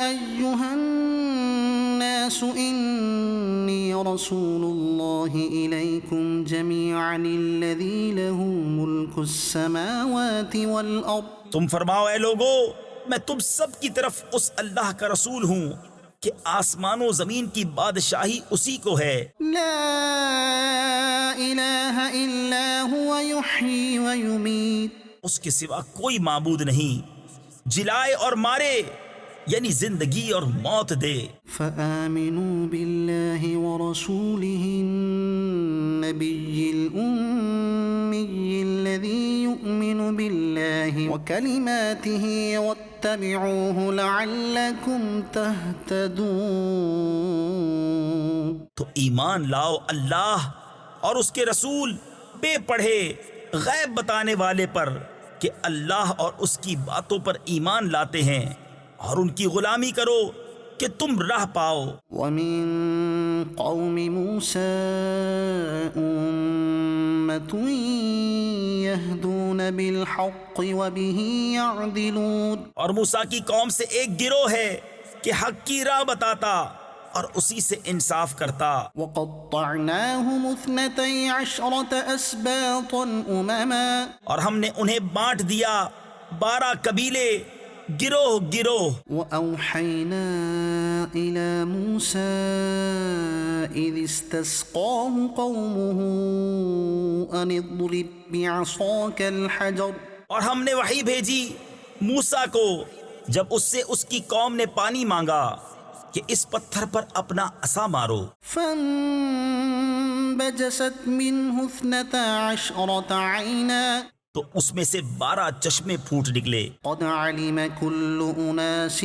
أيها الناس إني رسول الله إليكم جميعا الذي له ملك السماوات والأرض۔ تم فرماؤ اے لوگو، میں تم سب کی طرف اس اللہ کا رسول ہوں کہ آسمان و زمین کی بادشاہی اسی کو ہے۔ لا إله إلا هو يحيي ويميت۔ اس کے سوا کوئی معبود نہیں، جلائے اور مارے، یعنی زندگی اور موت دے۔ فآمنوا بالله ورسوله النبي الأمي الذي يؤمن بالله وكلماته واتبعوه لعلكم تهتدون۔ تو ایمان لاؤ اللہ اور اس کے رسول بے پڑھے غیب بتانے والے پر کہ اللہ اور اس کی باتوں پر ایمان لاتے ہیں، اور ان کی غلامی کرو کہ تم راہ پاؤ۔ ومن قوم موسى أمة يهدون بالحق وبه يعدلون۔ اور موسیٰ کی قوم سے ایک گروہ ہے کہ حق کی راہ بتاتا اور اسی سے انصاف کرتا۔ وقطعناهم 12 أسباطا أمما، اور ہم نے انہیں بانٹ دیا 12 قبیلے، گروہ گروہ۔ وأوحينا إلى موسى إذ استسقاه قومه أن اضرب بعصاك الحجر۔ اور ہم نے وحی بھیجی موسیٰ کو جب اس سے اس کی قوم نے پانی مانگا کہ اس پتھر پر اپنا عصا مارو۔ فانبجست منه 12 عينا، تو اس میں سے 12 چشمے پھوٹ نکلے۔ قد علم كل أناس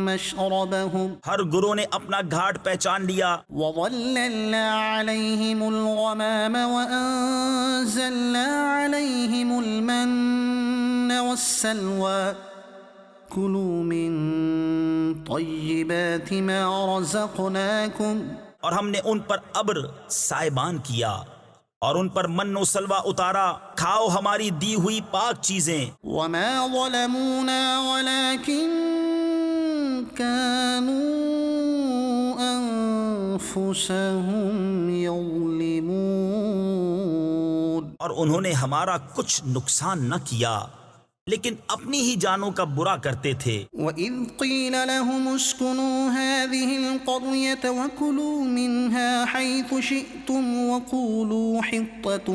مشربهم، ہر گروہ نے اپنا گھاٹ پہچان لیا۔ وظللنا عليهم الغمام وأنزلنا عليهم المن والسلوى كلوا من طيبات ما رزقناكم۔ اور ہم نے ان پر ابر سائبان کیا اور ان پر من و سلوہ اتارا، کھاؤ ہماری دی ہوئی پاک چیزیں۔ وما ظلمونا ولكن كانوا أنفسهم يظلمون۔ اور انہوں نے ہمارا کچھ نقصان نہ کیا لیکن اپنی ہی جانوں کا برا کرتے تھے۔ وَإِذْ قِيلَ لَهُمُ اسْكُنُوا هَٰذِهِ الْقَرْيَةَ وَكُلُوا مِنْهَا حَيْثُ شِئْتُمْ وَقُولُوا حِطَّةٌ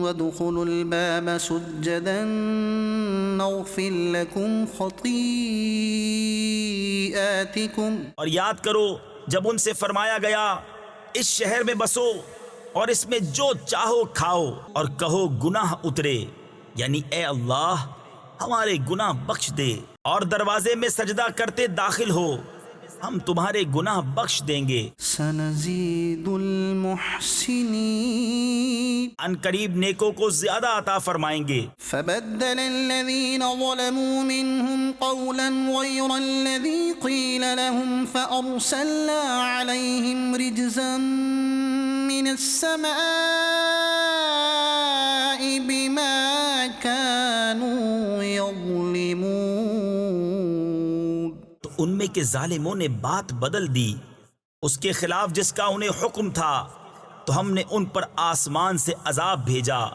وَادْخُلُوا الْبَابَ سُجَّدًا نَغْفِرْ لَكُمْ خَطِيئَاتِكُمْ۔ اور یاد کرو جب ان سے فرمایا گیا اس شہر میں بسو اور اس میں جو چاہو کھاؤ، اور کہو گناہ اترے، یعنی اے اللہ ہمارے گناہ بخش دے، اور دروازے میں سجدہ کرتے داخل ہو، ہم تمہارے گناہ بخش دیں گے۔ سنزيد المحسنين، ان قریب نیکوں کو زیادہ عطا فرمائیں گے۔ فبدل الذين ظلموا منهم قولا غير الذي قيل لهم فأرسلنا عليهم رجزا من السماء بما كانوا يظلمون۔ تو ان میں کے ظالموں نے بات بدل دی اس کے خلاف جس کا انہیں حکم تھا، تو ہم نے ان پر آسمان سے عذاب بھیجا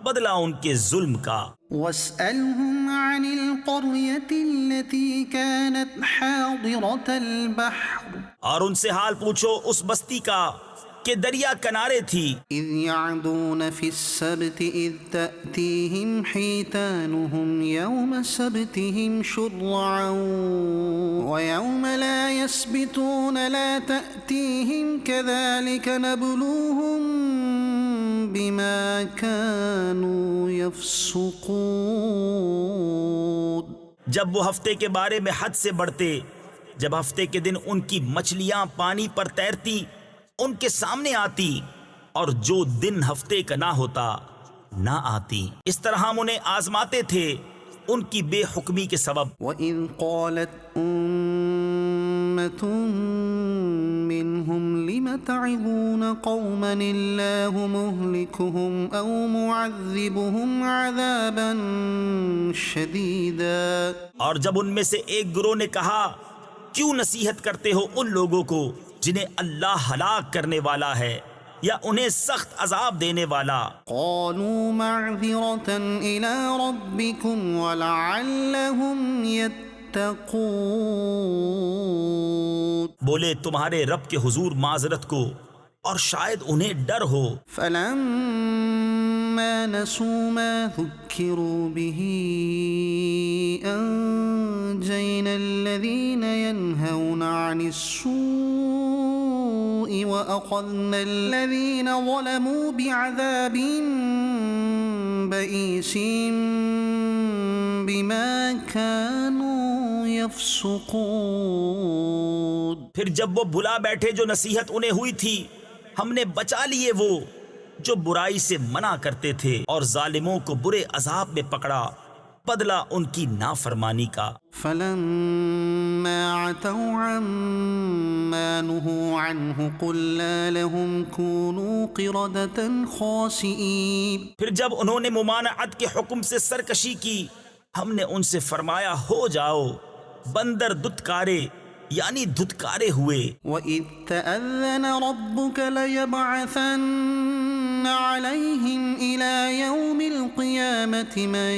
بدلہ ان کے ظلم کا۔ واسألهم عن القرية التي كانت حاضرة البحر اور ان سے حال پوچھو اس بستی کا کہ دریا کنارے تھی، إذ يعدون في السبت إذ تأتيهم حيتانهم يوم سبتهم شرعا ويوم لا يسبتون لا تأتيهم كذلك نبلوهم بما كانوا يفسقون۔ جب وہ ہفتے کے بارے میں حد سے بڑھتے، جب ہفتے کے دن ان کی مچھلیاں پانی پر تیرتی ان کے سامنے آتی، اور جو دن ہفتے کا نہ ہوتا نہ آتی، اس طرح ہم انہیں آزماتے تھے ان کی بے حکمی کے سبب۔ وَإِذْ قَالَتْ أُمَّةٌ مِّنْهُمْ لِمَ تَعِظُونَ قَوْمًا اللَّهُ مُهْلِكُهُمْ أَوْ مُعَذِّبُهُمْ عَذَابًا شَدِيدًا۔ اور جب ان میں سے ایک گروہ نے کہا کیوں نصیحت کرتے ہو ان لوگوں کو جنہیں اللہ ہلاک کرنے والا ہے یا انہیں سخت عذاب دینے والا۔ قالوا معذرة إلى ربكم ولعلهم يتقون۔ بولے تمہارے رب کے حضور معذرت کو اور شاید انہیں ڈر ہو۔ فلما فلما نسوا ما ذكروا به أنجينا الذين ينهون عن السوء وأخذنا الذين ظلموا بعذاب بئيس بما كانوا يفسقون۔ پھر جب وہ بھلا بیٹھے جو نصیحت انہیں ہوئی تھی، ہم نے بچا لیے وہ جو برائی سے منع کرتے تھے، اور ظالموں کو برے عذاب میں پکڑا بدلہ ان کی نافرمانی کا۔ فلما عتوا عما نهوا عنه قلنا لهم كونوا قردة خاسئين۔ پھر جب انہوں نے ممانعت کے حکم سے سرکشی کی، ہم نے ان سے فرمایا ہو جاؤ بندر دھتکارے، یعنی دھتکارے ہوئے۔ وَإِذْ تَأَذَّنَ رَبُّكَ لَيَبْعَثَنَّ عَلَيْهِمْ إِلَى يَوْمِ الْقِيَامَةِ مَنْ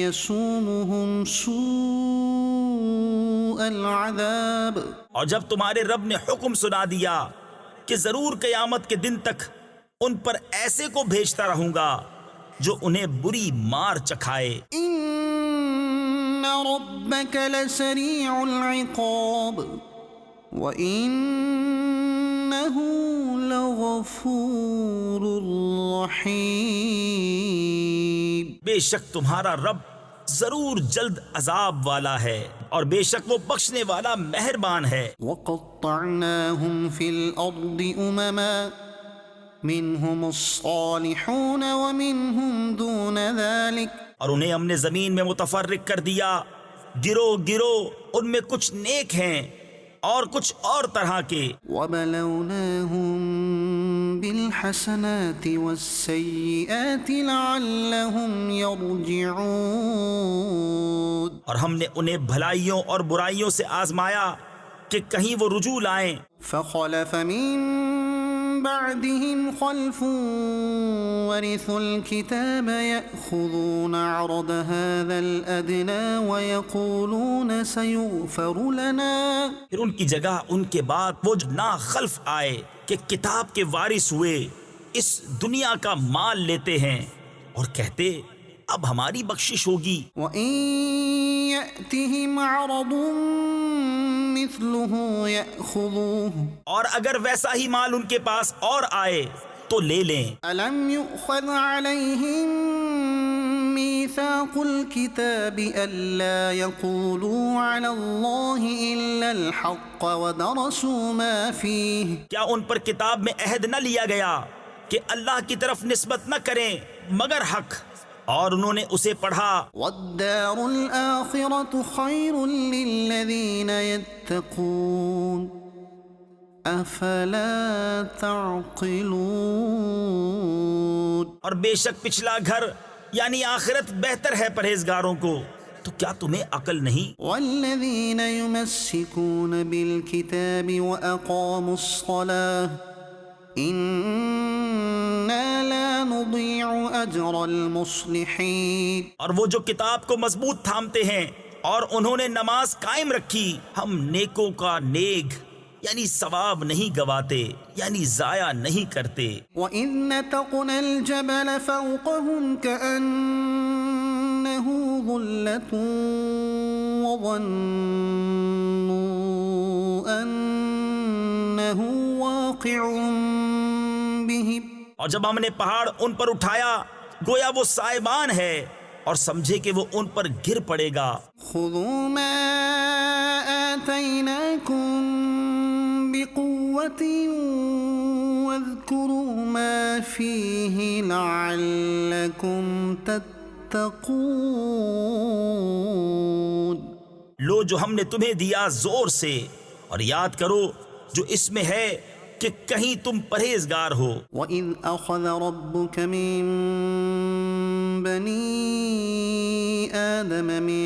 يَسُومُهُمْ سُوءَ الْعَذَابِ۔ اور جب تمہارے رب نے حکم سنا دیا کہ ضرور قیامت کے دن تک ان پر ایسے کو بھیجتا رہوں گا جو انہیں بری مار چکھائے۔ إِنَّ رَبَّكَ لَسَرِيعُ الْعِقَابِ وَإِنَّهُ لَغَفُورٌ رَحِيمٌ۔ بے شک تمہارا رب ضرور جلد عذاب والا ہے، اور بے شک وہ بخشنے والا مہربان ہے۔ وَقَطَّعْنَاهُمْ فِي الْأَرْضِ أُمَمًا مِّنْهُمُ الصَّالِحُونَ وَمِنْهُمْ دُونَ ذَلِكَ، اور انہیں ہم نے زمین میں متفرق کر دیا، گروہ گروہ، ان میں کچھ نیک ہیں اور کچھ اور طرح کے۔ وَبَلَوْنَاهُمْ بِالْحَسَنَاتِ وَالسَّيِّئَاتِ لَعَلَّهُمْ يَرْجِعُونَ، اور ہم نے انہیں بھلائیوں اور برائیوں سے آزمایا کہ کہیں وہ رجوع لائیں۔ فَخَلَفَ مِن بَعْدِهِمْ خَلْفٌ وَرِثُوا الْكِتَابَ يَأْخُذُونَ عَرَضَ هَذَا الْأَدْنَىٰ وَيَقُولُونَ سَيُغْفَرُ لَنَا۔ پھر ان کی جگہ ان کے بعد وہ جو نا خلف آئے کہ کتاب کے وارث ہوئے، اس دنیا کا مال لیتے ہیں اور کہتے اب ہماری بخشش ہوگی۔ وَإِن يَأْتِهِمْ عَرَضٌ مِثْلُهُ يَأْخُذُوهُ، اور اگر ویسا ہی مال ان کے پاس اور آئے تو لے لیں۔ أَلَمْ يُؤْخَذْ عَلَيْهِمْ مِيثَاقُ الْكِتَابِ أَلَّا يَقُولُوا عَلَى اللَّهِ إِلَّا الْحَقَّ وَدَرَسُوا مَا فِيهِ، کیا ان پر کتاب میں عہد نہ لیا گیا کہ اللہ کی طرف نسبت نہ کریں مگر حق، اور انہوں نے اسے پڑھا۔ وَالدَّارُ الْآخِرَةُ خَيْرٌ لِّلَّذِينَ يَتَّقُونَ أَفَلَا تَعْقِلُونَ۔ اور بے شک پچھلا گھر یعنی آخرت بہتر ہے پرہیزگاروں کو، تو کیا تمہیں عقل نہیں؟ وَالَّذِينَ يُمَسِّكُونَ بِالْكِتَابِ وَأَقَامُوا الصَّلَاةَ إِنَّا لَا نُضِيعُ أَجْرَ الْمُصْلِحِينَ۔ اور وہ جو کتاب کو مضبوط تھامتے ہیں اور انہوں نے نماز قائم رکھی، ہم نیکوں کا نیک یعنی ثواب نہیں گواتے، یعنی ضائع نہیں کرتے۔ وَإِذْ نَتَقْنَا الْجَبَلَ فَوْقَهُمْ كَأَنَّهُ ظُلَّةٌ وَظَنُّوا أَنَّهُ واقع بهم، اور جب ہم نے پہاڑ ان پر اٹھایا گویا وہ سائبان ہے، اور سمجھے کہ وہ ان پر گر پڑے گا۔ خُذُوا مَا آتَيْنَاكُمْ بِقُوَّةٍ وَاذْكُرُوا مَا فِيهِ لَعَلَّكُمْ تَتَّقُونَ۔ لو جو ہم نے تمہیں دیا زور سے، اور یاد کرو جو اس میں ہے کہ کہیں تم پرہیزگار ہو۔ وَإِذْ أَخَذَ رَبُّكَ مِن بَنِي آدَمَ مِن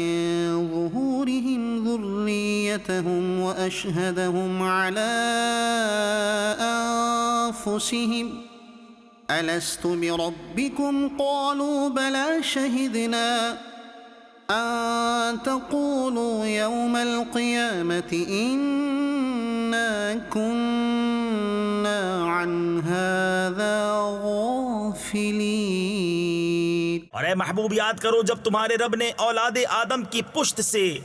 ظُهُورِهِمْ ذُرِّيَّتَهُمْ وَأَشْهَدَهُمْ عَلَىٰ أَنفُسِهِمْ أَلَسْتُ بِرَبِّكُمْ قَالُوا بَلَىٰ شَهِدْنَا أَن تَقُولُوا يَوْمَ الْقِيَامَةِ إِنَّا كُنَّا عَنْ هَٰذَا غَافِلِينَ۔ اور اے محبوب یاد کرو جب تمہارے رب نے اولاد آدم کی پشت سے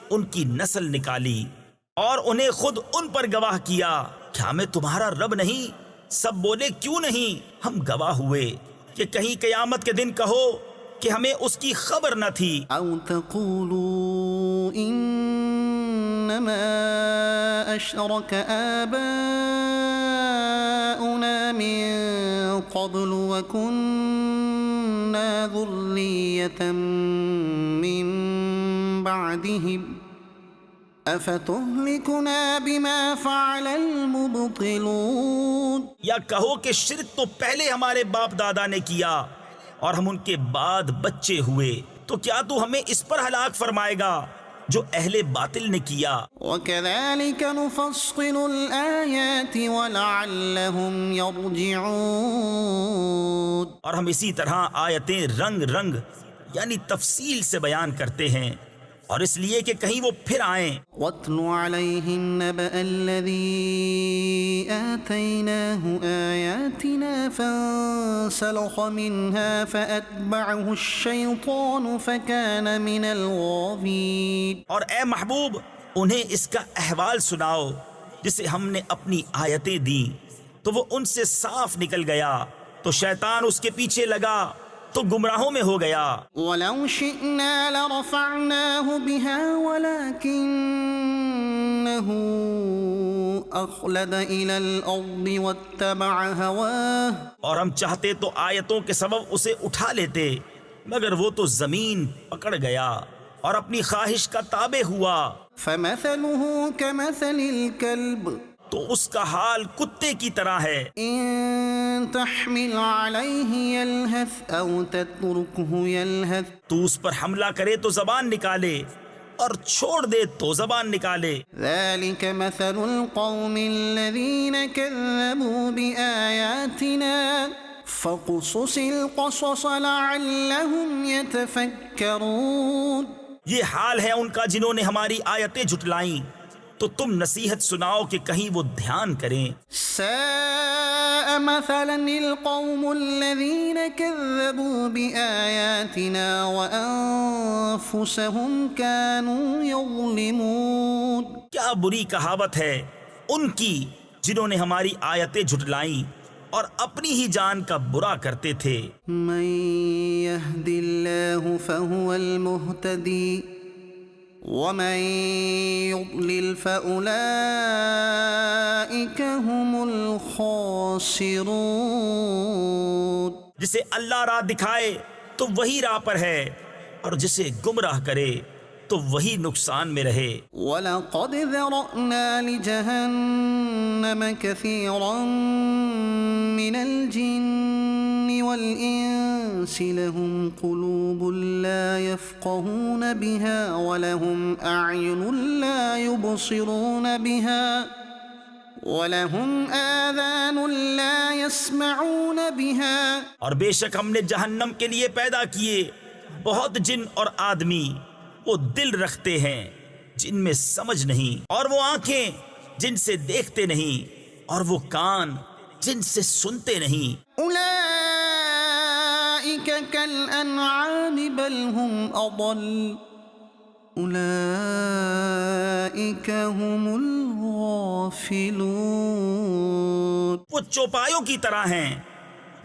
ان کی نسل نکالی اور انہیں خود ان پر گواہ کیا، کیا میں تمہارا رب نہیں؟ سب بولے کیوں نہیں؟ ہم گواہ ہوئے کہ کہیں قیامت کے دن کہو کہ ہمیں اس کی خبر نہ تھی۔ أو تقولوا إنما أشرك آباؤنا من قبل وكنا ذرية من بعدهم أفتهلكنا بما فعل المبطلون۔ یا کہو کہ شرک تو پہلے ہمارے باپ دادا نے کیا اور ہم ان کے بعد بچے ہوئے، تو کیا تو ہمیں اس پر ہلاک فرمائے گا جو اہل باطل نے کیا؟ وَكَذَلِكَ نُفَصِّلُ الْآيَاتِ وَلَعَلَّهُمْ يَرْجِعُونَ۔ اور ہم اسی طرح آیتیں رنگ رنگ یعنی تفصیل سے بیان کرتے ہیں، اور اس لیے کہ کہیں وہ پھر آئیں۔ وَاتْلُ عَلَيْهِمْ نَبَأَ الَّذِي آتَيْنَاهُ آيَاتِنَا فَانسَلَخَ مِنْهَا فَأَتْبَعَهُ الشَّيْطَانُ فَكَانَ مِنَ الْغَاوِينَ۔ اور اے محبوب انہیں اس کا احوال سناؤ جسے ہم نے اپنی آیتیں دیں تو وہ ان سے صاف نکل گیا، تو شیطان اس کے پیچھے لگا تو گمراہوں میں ہو گیا۔ وَلَوْ شِئْنَا لَرَفَعْنَاهُ بِهَا وَلَكِنَّهُ أَخْلَدَ إِلَى الْأَرْضِ وَاتَّبَعَ هَوَاهُ۔ اور ہم چاہتے تو آیتوں کے سبب اسے اٹھا لیتے، مگر وہ تو زمین پکڑ گیا اور اپنی خواہش کا تابع ہوا۔ فَمَثَلُهُ كَمَثَلِ الْكَلْبِ تو اس کا حال کتے کی طرح ہے، إِن تَحْمِلْ عَلَيْهِ يَلْهَثْ أَوْ تَتْرُكْهُ يَلْهَثْ تو اس پر حملہ کرے تو زبان نکالے اور چھوڑ دے تو زبان نکالے۔ ذَلِكَ مَثَلُ الْقَوْمِ الَّذِينَ كَذَّبُوا بِآيَاتِنَا فَاقْصُصِ الْقَصَصَ لَعَلَّهُمْ يَتَفَكَّرُونَ۔ یہ حال ہے ان کا جنہوں نے ہماری آیتیں جھٹلائیں، تو تم نصیحت سناؤ کہ کہیں وہ دھیان کریں۔ ساء مثلا القوم الذين كذبوا بآياتنا وأنفسهم كانوا يظلمون۔ کیا بری کہاوت ہے ان کی جنہوں نے ہماری آیتیں جھٹلائیں اور اپنی ہی جان کا برا کرتے تھے۔ من يهد الله فهو المهتدي ومن يضلل فأولئك هم الخاسرون۔ جسے اللہ راہ دکھائے تو وہی راہ پر ہے، اور جسے گمراہ کرے تو وہی نقصان میں رہے۔ وَلَقَدْ ذَرَأْنَا لِجَهَنَّمَ كَثِيرًا مِنَ الْجِنِّ وَالْإِنسِ لَهُمْ قُلُوبٌ لَا يَفْقَهُونَ بِهَا وَلَهُمْ أَعْيُنٌ لَا يُبْصِرُونَ بِهَا وَلَهُمْ آذَانٌ لَا يَسْمَعُونَ بِهَا۔ اور بے شک ہم نے جہنم کے لیے پیدا کیے بہت جن اور آدمی، وہ دل رکھتے ہیں جن میں سمجھ نہیں، اور وہ آنکھیں جن سے دیکھتے نہیں، اور وہ کان جن سے سنتے نہیں۔ أولئك كالأنعام بل هم أضل أولئك هم الغافلون۔ وہ چوپایوں کی طرح ہیں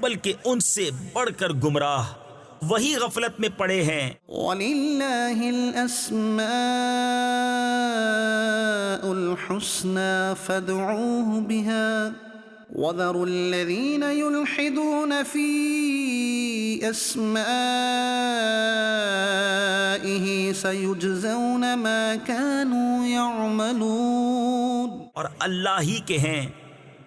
بلکہ ان سے بڑھ کر گمراہ وہی غفلت میں پڑے ہیں۔ وَلِلَّهِ الْأَسْمَاءُ الْحُسْنَى فَادْعُوهُ بِهَا وَذَرُوا الَّذِينَ يُلْحِدُونَ فِي أَسْمَائِهِ سَيُجْزَوْنَ مَا كَانُوا يَعْمَلُونَ۔ اور اللہ ہی کے ہیں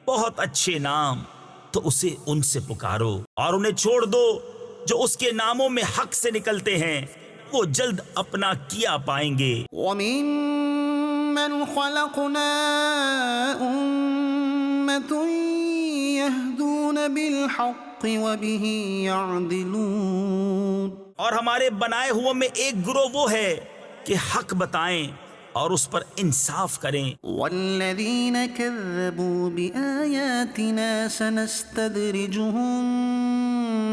بہت اچھے نام، تو اسے ان سے پکارو اور انہیں چھوڑ دو جو اس کے ناموں میں حق سے نکلتے ہیں، وہ جلد اپنا کیا پائیں گے۔ وَمِمَّنْ خَلَقْنَا أُمَّةٌ يَهْدُونَ بِالْحَقِّ وَبِهِ يَعْدِلُونَ۔ اور ہمارے بنائے ہوئے میں ایک گروہ وہ ہے کہ حق بتائیں اور اس پر انصاف کریں۔ وَالَّذِينَ كَذَّبُوا بِآيَاتِنَا سَنَسْتَدْرِجُهُم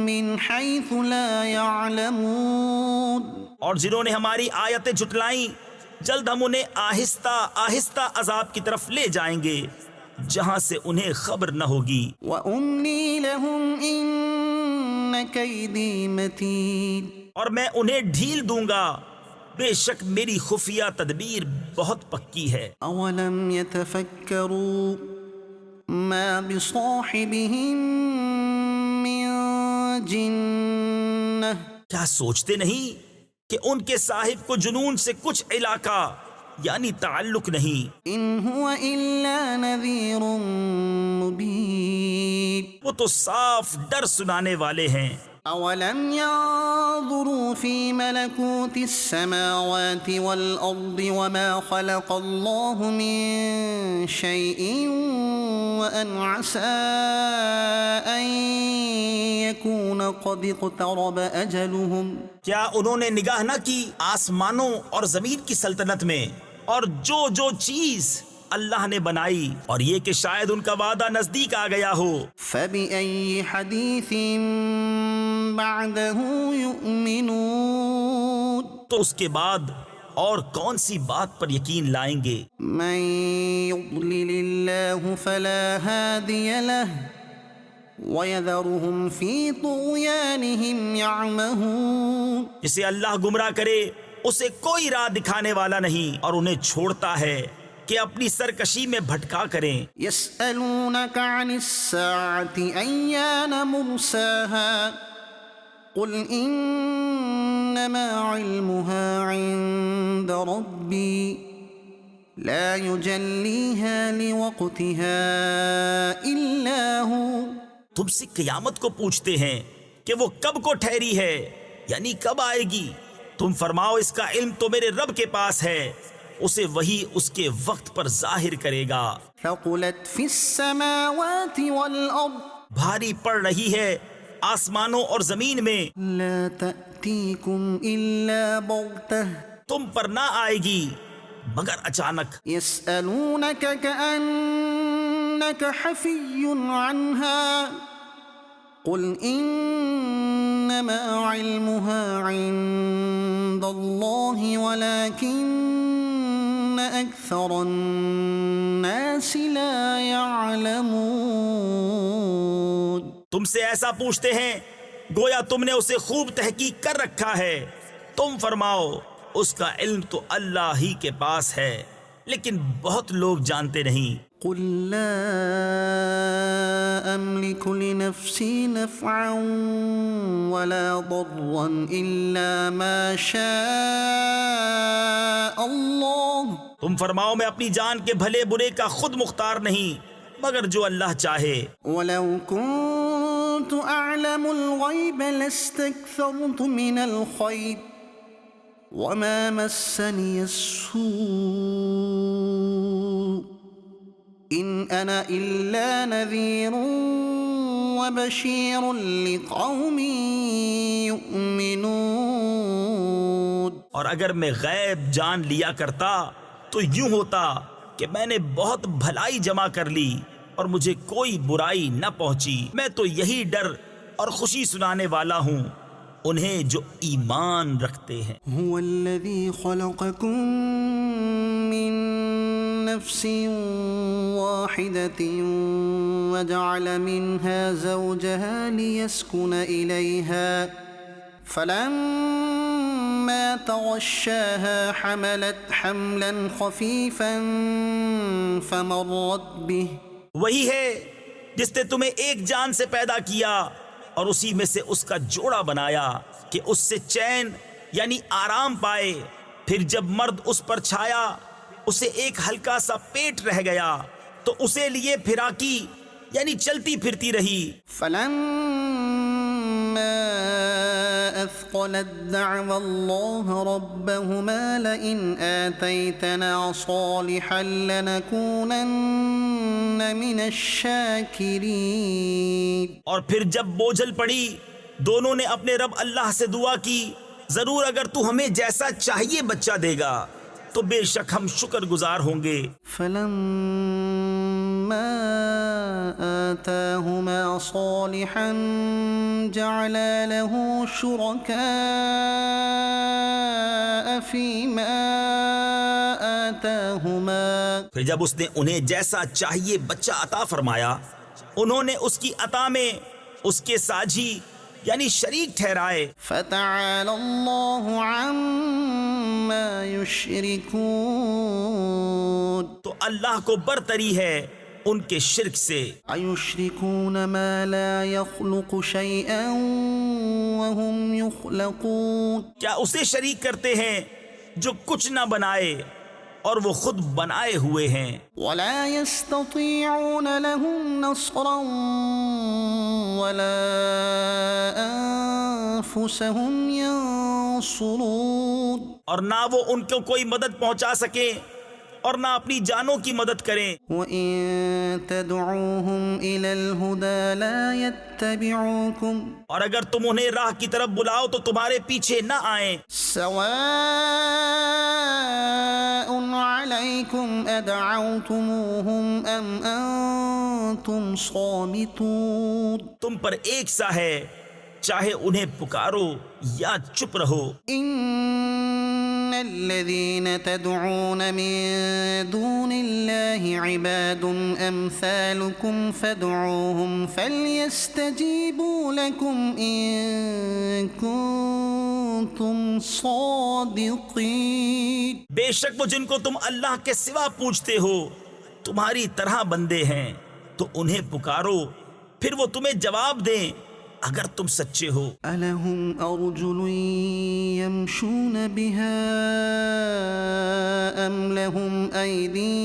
من حيث لا يعلمون اور جنہوں نے ہماری آیتیں جھٹلائیں جلد ہم انہیں آہستہ آہستہ عذاب کی طرف لے جائیں گے جہاں سے انہیں خبر نہ ہوگی. وَأُمْلِي لَهُمْ إِنَّ كَيْدِي مَتِينٌ اور میں انہیں ڈھیل دوں گا، بے شک میری خفیہ تدبیر بہت پکی ہے. أَوَلَمْ يَتَفَكَّرُوا مَا بِصَاحِبِهِم مِّن جِنَّةٍ کیا سوچتے نہیں کہ ان کے صاحب کو جنون سے کچھ علاقہ یعنی تعلق نہیں. إِنْ هُوَ إِلَّا نَذِيرٌ مُبِينٌ وہ تو صاف ڈر سنانے والے ہیں. أَوَلَمْ يَنظُرُوا فِي مَلَكُوتِ السَّمَاوَاتِ وَالْأَرْضِ وَمَا خَلَقَ اللَّهُ مِن شَيْءٍ وَأَنْ عَسَىٰ أَن يَكُونَ قَدِ اقْتَرَبَ أَجَلُهُمْ کیا انہوں نے نگاہ نہ کی آسمانوں اور زمین کی سلطنت میں اور جو چیز اللہ نے بنائی اور یہ کہ شاید ان کا وعدہ نزدیک آ گیا ہو. فَبِأَيِّ حَدِيثٍ بَعْدَهُ يُؤْمِنُونَ تو اس کے بعد اور کون سی بات پر یقین لائیں گے. مَن يُضْلِلِ اللَّهُ فَلَا هَادِيَ لَهُ وَيَذَرُهُمْ فِي طُغْيَانِهِمْ يَعْمَهُونَ جسے اللہ گمراہ کرے اسے کوئی راہ دکھانے والا نہیں اور انہیں چھوڑتا ہے کہ اپنی سرکشی میں بھٹکا کریں. يَسْأَلُونَكَ عَنِ السَّاعَةِ أَيَّانَ مُرْسَاهَا قُلْ إِنَّمَا عِلْمُهَا عِندَ رَبِّي لَا يُجَلِّيهَا لِوَقْتِهَا إِلَّا هُوَ تم سے قیامت کو پوچھتے ہیں کہ وہ کب کو ٹھہری ہے یعنی کب آئے گی. تم فرماؤ اس کا علم تو میرے رب کے پاس ہے، اسے وہی اس کے وقت پر ظاہر کرے گا. ثقلت فی السماوات والارض بھاری پڑ رہی ہے آسمانوں اور زمین میں، لا تأتیکم الا بغتہ تم پر نہ آئے گی مگر اچانک. یسألونک کأنک حفی عنها قل انما علمها عند اللہ ولكن اکثر الناس لا يعلمون. تم سے ایسا پوچھتے ہیں گویا تم نے اسے خوب تحقیق کر رکھا ہے. تم فرماؤ اس کا علم تو اللہ ہی کے پاس ہے لیکن بہت لوگ جانتے نہیں. قل لا أملك لنفسي نفعا ولا ضرا إلا ما شاء الله. تم فرماؤ میں اپنی جان کے بھلے برے کا خود مختار نہیں مگر جو اللہ چاہے. ولو كنت أعلم الغيب لاستكثرت من الخير وما مسني السوء إن أنا إلا نذير وبشير لقوم يؤمنون. اور اگر میں غیب جان لیا کرتا تو یوں ہوتا کہ میں نے بہت بھلائی جمع کر لی اور مجھے کوئی برائی نہ پہنچی. میں تو یہی ڈر اور خوشی سنانے والا ہوں انہیں جو ایمان رکھتے ہیں. هو الذي خلقكم من نفس واحدة وجعل منها زوجها ليسكن إليها فلما تغشاها حملت حملا خفيفا فمرت به. وہی ہے جس نے تمہیں ایک جان سے پیدا کیا اور اسی میں سے اس کا جوڑا بنایا کہ اس سے چین یعنی آرام پائے. پھر جب مرد اس پر چھایا اسے ایک ہلکا سا پیٹ رہ گیا تو اسے لیے پھراکی یعنی چلتی پھرتی رہی. فلما أثقلت دعوا الله ربهما لئن آتيتنا صالحا لنكونن من الشاكرين. اور پھر جب بوجھل پڑی دونوں نے اپنے رب اللہ سے دعا کی ضرور اگر تو ہمیں جیسا چاہیے بچہ دے گا تو بے شک ہم شکر گزار ہوں گے. فلما آتاهما صالحا جعلا له شركاء فيما آتاهما. پھر جب اس نے انہیں جیسا چاہیے بچہ عطا فرمایا، انہوں نے اس کی عطا میں اس کے ساجھی یعنی شریک ٹھہرائے. فتعالى الله عما يشركون. تو اللہ کو برتری ہے ان کے شرک سے. أيشركون ما لا يخلق شيئا وهم يخلقون. کیا اسے شریک کرتے ہیں جو کچھ نہ بنائے اور وہ خود بنائے ہوئے ہیں. ولا يستطيعون لهم نصرا ولا أنفسهم ينصرون. اور نہ وہ ان کو کوئی مدد پہنچا سکیں اور نہ اپنی جانوں کی مدد کریں. وإن تدعوهم إلى الهدى لا يتبعوكم. اور اگر تم انہیں راہ کی طرف بلاؤ تو تمہارے پیچھے نہ آئیں. سواء عليكم أدعوتموهم أم أنتم صامتون. تم پر ایک سا ہے، چاہے انہیں پکارو یا چپ رہو. إن الذين تدعون من دون الله عباد أمثالكم فادعوهم فليستجيبوا لكم إن كنتم صادقين. بے شک وہ جن کو تم اللہ کے سوا پوچھتے ہو تمہاری طرح بندے ہیں، تو انہیں پکارو پھر وہ تمہیں جواب دیں اگر تم سچے ہو. ألهم أرجل يمشون بها أم لهم أيدي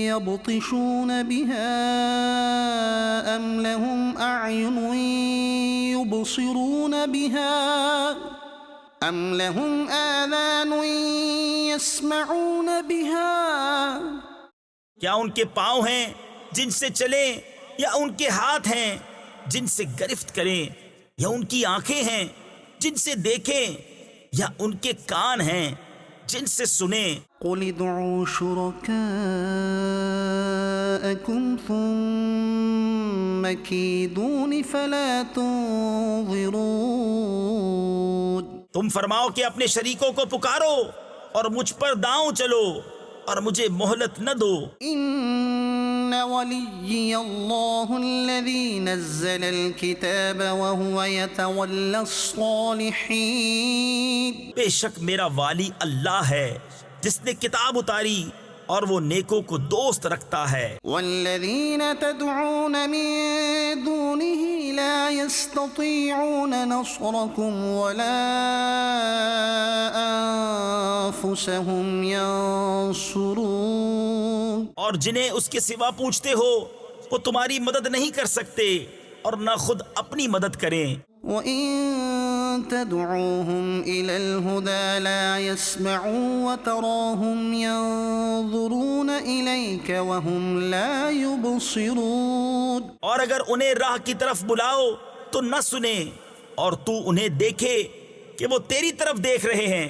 يبطشون بها أم لهم أعين يبصرون بها أم لهم آذان يسمعون بها. کیا ان کے پاؤں ہیں جن سے چلیں، یا ان کے ہاتھ ہیں جن سے گرفت کریں، یا ان کی آنکھیں ہیں جن سے دیکھیں، یا ان کے کان ہیں جن سے سنیں. قل ادعوا شركاءكم ثم كيدون فلا تنظرون. تم فرماؤ کہ اپنے شریکوں کو پکارو اور مجھ پر داؤں چلو اور مجھے مہلت نہ دو. إن وليي الله الذي نزل الكتاب وهو يتولى الصالحين. بے شک میرا والی اللہ ہے جس نے کتاب اتاری اور وہ نیکوں کو دوست رکھتا ہے. والذين تدعون من دونه لا يستطيعون نصركم ولا أنفسهم ينصرون. اور جنہیں اس کے سوا پوچھتے ہو وہ تمہاری مدد نہیں کر سکتے اور نہ خود اپنی مدد کریں. وإن تدعوهم إلى الهدى لا يسمعوا وتراهم ينظرون إليك وهم لا يبصرون. اور اگر انہیں راہ کی طرف بلاؤ تو نہ سنیں، اور تو انہیں دیکھے کہ وہ تیری طرف دیکھ رہے ہیں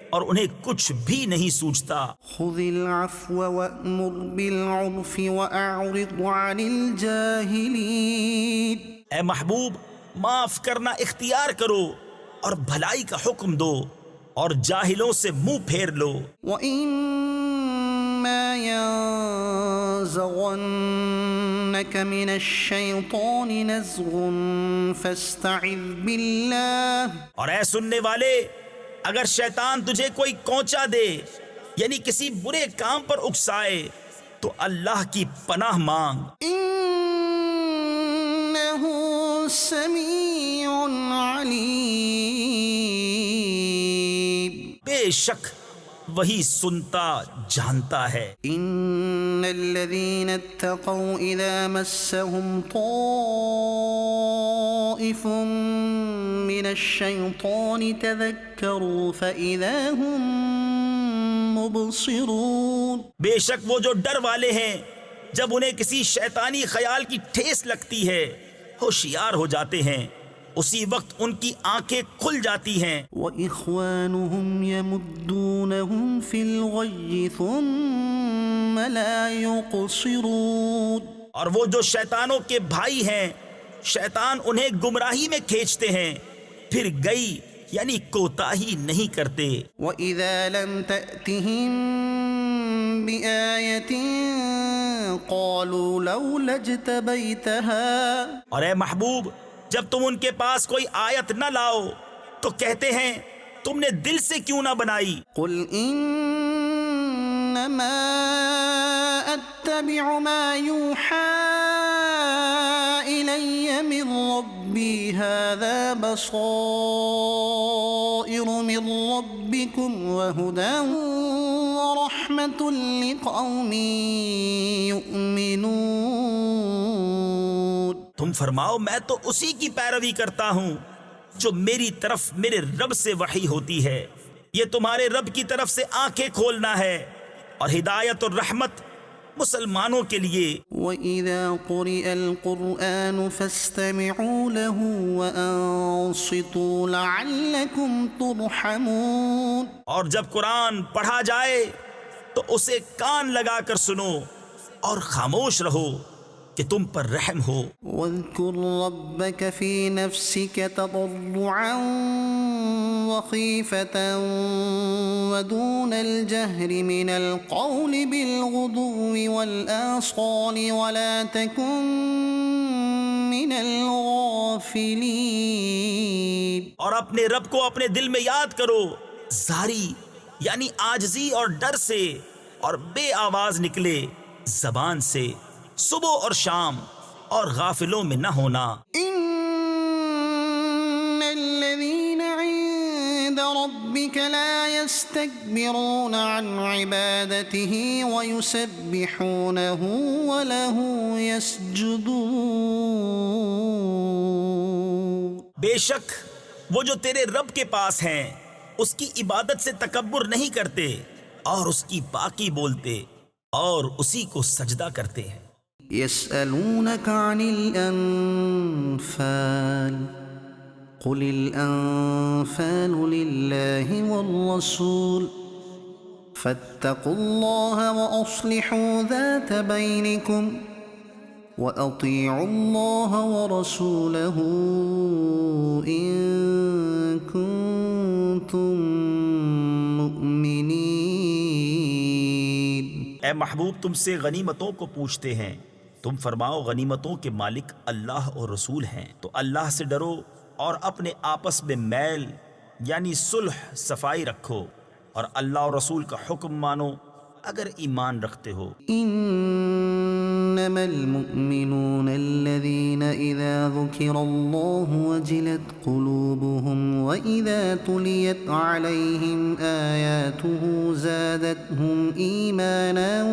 اور انہیں کچھ بھی نہیں سوچتا. خذ العفو وأمر بالعرف وأعرض عن الجاهلين. اے محبوب، معاف کرنا اختیار کرو اور بھلائی کا حکم دو اور جاہلوں سے منہ پھیر لو. وَإِمَّا يَنزَغَنَّكَ مِنَ الشَّيْطَانِ نَزْغٌ فَاسْتَعِذْ بِاللَّهِ. اور اے سننے والے، اگر شیطان تجھے کوئی کونچا دے یعنی کسی برے کام پر اکسائے تو اللہ کی پناہ مانگ. إِنَّهُ سَمِيعٌ عَلِيمٌ. بے شک وہی سنتا جانتا ہے. إِنَّ الَّذِينَ اتَّقَوْا إِذَا مَسَّهُمْ طَائِفٌ مِّنَ الشَّيْطَانِ تَذَكَّرُوا فَإِذَا هُمْ مُبْصِرُونَ. بے شک وہ جو ڈر والے ہیں جب انہیں کسی شیطانی خیال کی ٹھیس لگتی ہے ہوشیار ہو جاتے ہیں، اسی وقت ان کی آنکھیں کھل جاتی ہیں. وَإِخْوَانُهُمْ يَمُدُّونَهُمْ فِي الْغَيِّ ثُمَّ لَا يُقْصِرُونَ. اور وہ جو شیطانوں کے بھائی ہیں شیطان انہیں گمراہی میں کھینچتے ہیں، پھر گئی یعنی کوتاہی نہیں کرتے۔ وَإِذَا لَمْ تَأْتِهِمْ بِآيَةٍ قَالُوا لَوْلَا اجْتَبَيْتَهَا، اور اے محبوب جب تم ان کے پاس کوئی آیت نہ لاؤ تو کہتے ہیں تم نے دل سے کیوں نہ بنائی؟ قُلْ إِنَّمَا أَتَّبِعُ مَا يُوحَى إِلَيَّ مِنْ رَبِّي هَذَا بَصَائِرُ مِنْ رَبِّكُمْ وَهُدًى وَرَحْمَةٌ لِقَوْمٍ يُؤْمِنُونَ۔ تم فرماؤ میں تو اسی کی پیروی کرتا ہوں جو میری طرف میرے رب سے وحی ہوتی ہے، یہ تمہارے رب کی طرف سے آنکھیں کھولنا ہے اور ہدایت اور رحمت مسلمانوں کے لیے۔ وَإِذَا قُرِئَ الْقُرْآنُ فَاسْتَمِعُوا لَهُ وَأَنصِتُوا لَعَلَّكُمْ تُرْحَمُونَ۔ اور جب قرآن پڑھا جائے تو اسے کان لگا کر سنو اور خاموش رہو کہ تم پر رحم ہو۔ وَاذْكُرْ رَبَّكَ فِي نَفْسِكَ تَضَرُّعًا وَخِيفَةً وَدُونَ الْجَهْرِ مِنَ الْقَوْلِ بِالْغُدُوِّ وَالْآصَالِ وَلَا تَكُن مِّنَ الْغَافِلِينَ۔ اور اپنے رب کو اپنے دل میں یاد کرو، زاری یعنی عاجزی اور ڈر سے، اور بے آواز نکلے زبان سے صبح اور شام، اور غافلوں میں نہ ہونا۔ إِنَّ الَّذِينَ عِندَ رَبِّكَ لَا يَسْتَكْبِرُونَ عَنْ عِبَادَتِهِ وَيُسَبِّحُونَهُ وَلَهُ يَسْجُدُونَ۔ بے شک وہ جو تیرے رب کے پاس ہیں اس کی عبادت سے تکبر نہیں کرتے اور اس کی پاکی بولتے اور اسی کو سجدہ کرتے ہیں۔ يَسْأَلُونَكَ عَنِ الْأَنفَالِ قُلِ الْأَنفَالُ لِلَّهِ وَالرَّسُولِ فَاتَّقُوا اللَّهَ وَأَصْلِحُوا ذَاتَ بَيْنِكُمْ وَأَطِيعُوا اللَّهَ وَرَسُولَهُ إِن كُنتُم مُّؤْمِنِينَ۔ اے محبوب تم سے غنیمتوں کو پوچھتے ہیں، تم فرماؤ غنیمتوں کے مالک اللہ اور رسول ہیں، تو اللہ سے ڈرو اور اپنے آپس میں میل یعنی صلح صفائی رکھو، اور اللہ اور رسول کا حکم مانو اگر ایمان رکھتے ہو۔ إنما المؤمنون الذين إذا ذكر الله وجلت قلوبهم وإذا تليت عليهم آياته زادتهم إيمانا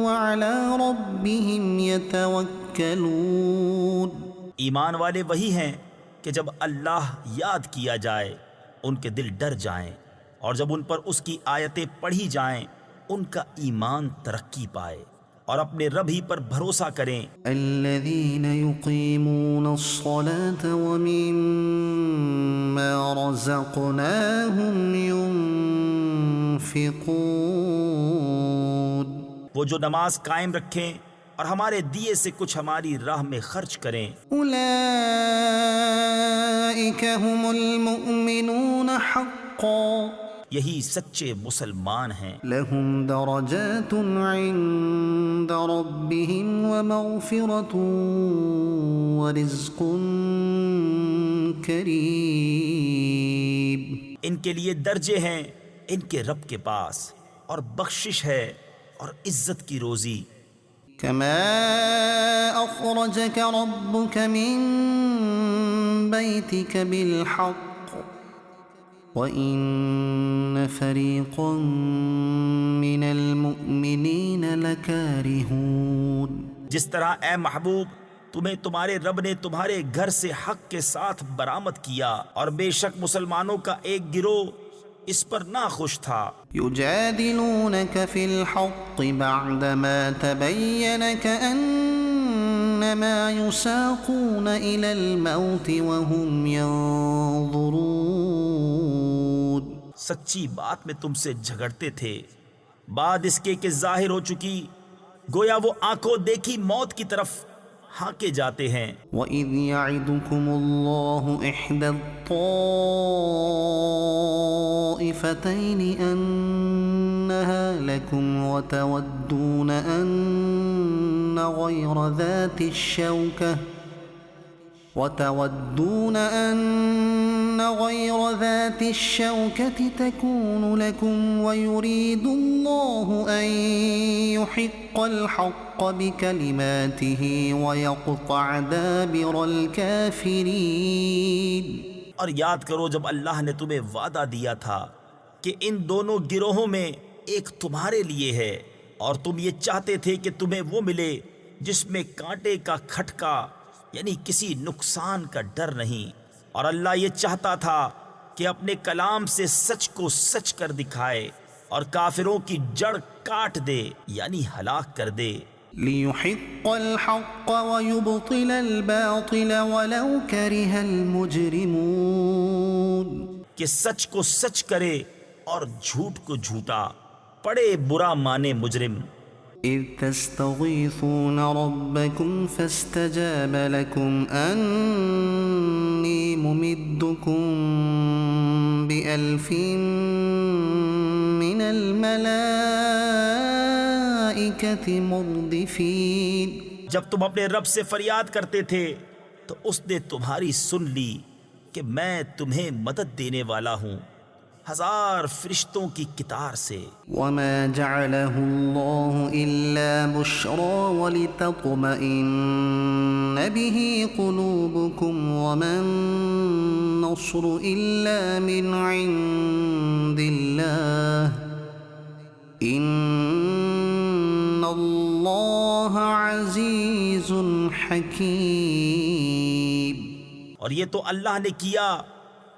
وعلى ربهم يتوكلون۔ ایمان والے وہی ہیں کہ جب اللہ یاد کیا جائے ان کے دل ڈر جائیں، اور جب ان پر اس کی آیتیں پڑھی جائیں ان کا ایمان ترقی پائے اور اپنے رب ہی پر بھروسہ کریں۔ الذين يقيمون الصلاة ومما رزقناهم ينفقون۔ وہ جو نماز قائم رکھیں اور ہمارے دیے سے کچھ ہماری راہ میں خرچ کریں۔ أولئك هم المؤمنون حقا، یہی سچے مسلمان ہیں۔ لهم درجات عند ربهم ومغفرة ورزق کریم۔ ان کے لیے درجے ہیں ان کے رب کے پاس، اور بخشش ہے اور عزت کی روزی۔ كما أخرجك ربك من بيتك بالحق وإن فريقا من المؤمنين لكارهون۔ جس طرح اے محبوب تمہیں تمہارے رب نے تمہارے گھر سے حق کے ساتھ برآمد کیا، اور بے شک مسلمانوں کا ایک گروہ اس پر ناخوش تھا۔ يجادلونك في الحق بعدما تبين كأنما يساقون إلى الموت وهم ينظرون۔ سچی بات میں تم سے جھگڑتے تھے بعد اس کے کہ ظاہر ہو چکی، گویا وہ آنکھوں دیکھی موت کی طرف ہانکے جاتے ہیں۔ وَإِذْ يَعِدُكُمُ اللَّهُ إِحْدَى الطَّائِفَتَيْنِ أَنَّهَا لَكُمْ وَتَوَدُّونَ أَنَّ غَيْرَ ذَاتِ الشَّوْكَةِ تَكُونُ لَكُمْ وَيُرِيدُ اللَّهُ أَن يُحِقَّ الْحَقَّ بِكَلِمَاتِهِ وَيَقْطَعَ دَابِرَ الْكَافِرِينَ۔ اور یاد کرو جب اللہ نے تمہیں وعدہ دیا تھا کہ ان دونوں گروہوں میں ایک تمہارے لیے ہے، اور تم یہ چاہتے تھے کہ تمہیں وہ ملے جس میں کانٹے کا کھٹکا یعنی کسی نقصان کا ڈر نہیں، اور اللہ یہ چاہتا تھا کہ اپنے کلام سے سچ کو سچ کر دکھائے اور کافروں کی جڑ کاٹ دے یعنی ہلاک کر دے۔ لِيُحِقَّ الْحَقَّ وَيُبْطِلَ الْبَاطِلَ وَلَوْ كَرِهَ الْمُجْرِمُونَ، کہ سچ کو سچ کرے اور جھوٹ کو جھوٹا، پڑے برا مانے مجرم۔ إِذْ تَسْتَغِيثُونَ رَبَّكُمْ فَاسْتَجَابَ لَكُمْ أَنِّي مُمِدُّكُمْ بِأَلْفٍ مِّنَ الْمَلَائِكَةِ مُرْدِفِينَ۔ جب تم اپنے رب سے فریاد کرتے تھے تو اس نے تمہاری سن لی کہ میں تمہیں مدد دینے والا ہوں 1000 فرشتوں کی قطار سے۔ وَمَا جَعَلَهُ اللَّهُ إِلَّا بُشْرَىٰ وَلِتَطْمَئِنَّ بِهِ قُلُوبُكُمْ وَمَا النَّصْرُ إِلَّا مِنْ عِندِ اللَّهِ إِنَّ اللَّهَ عَزِيزٌ حَكِيمٌ۔ اور یہ تو اللہ نے کیا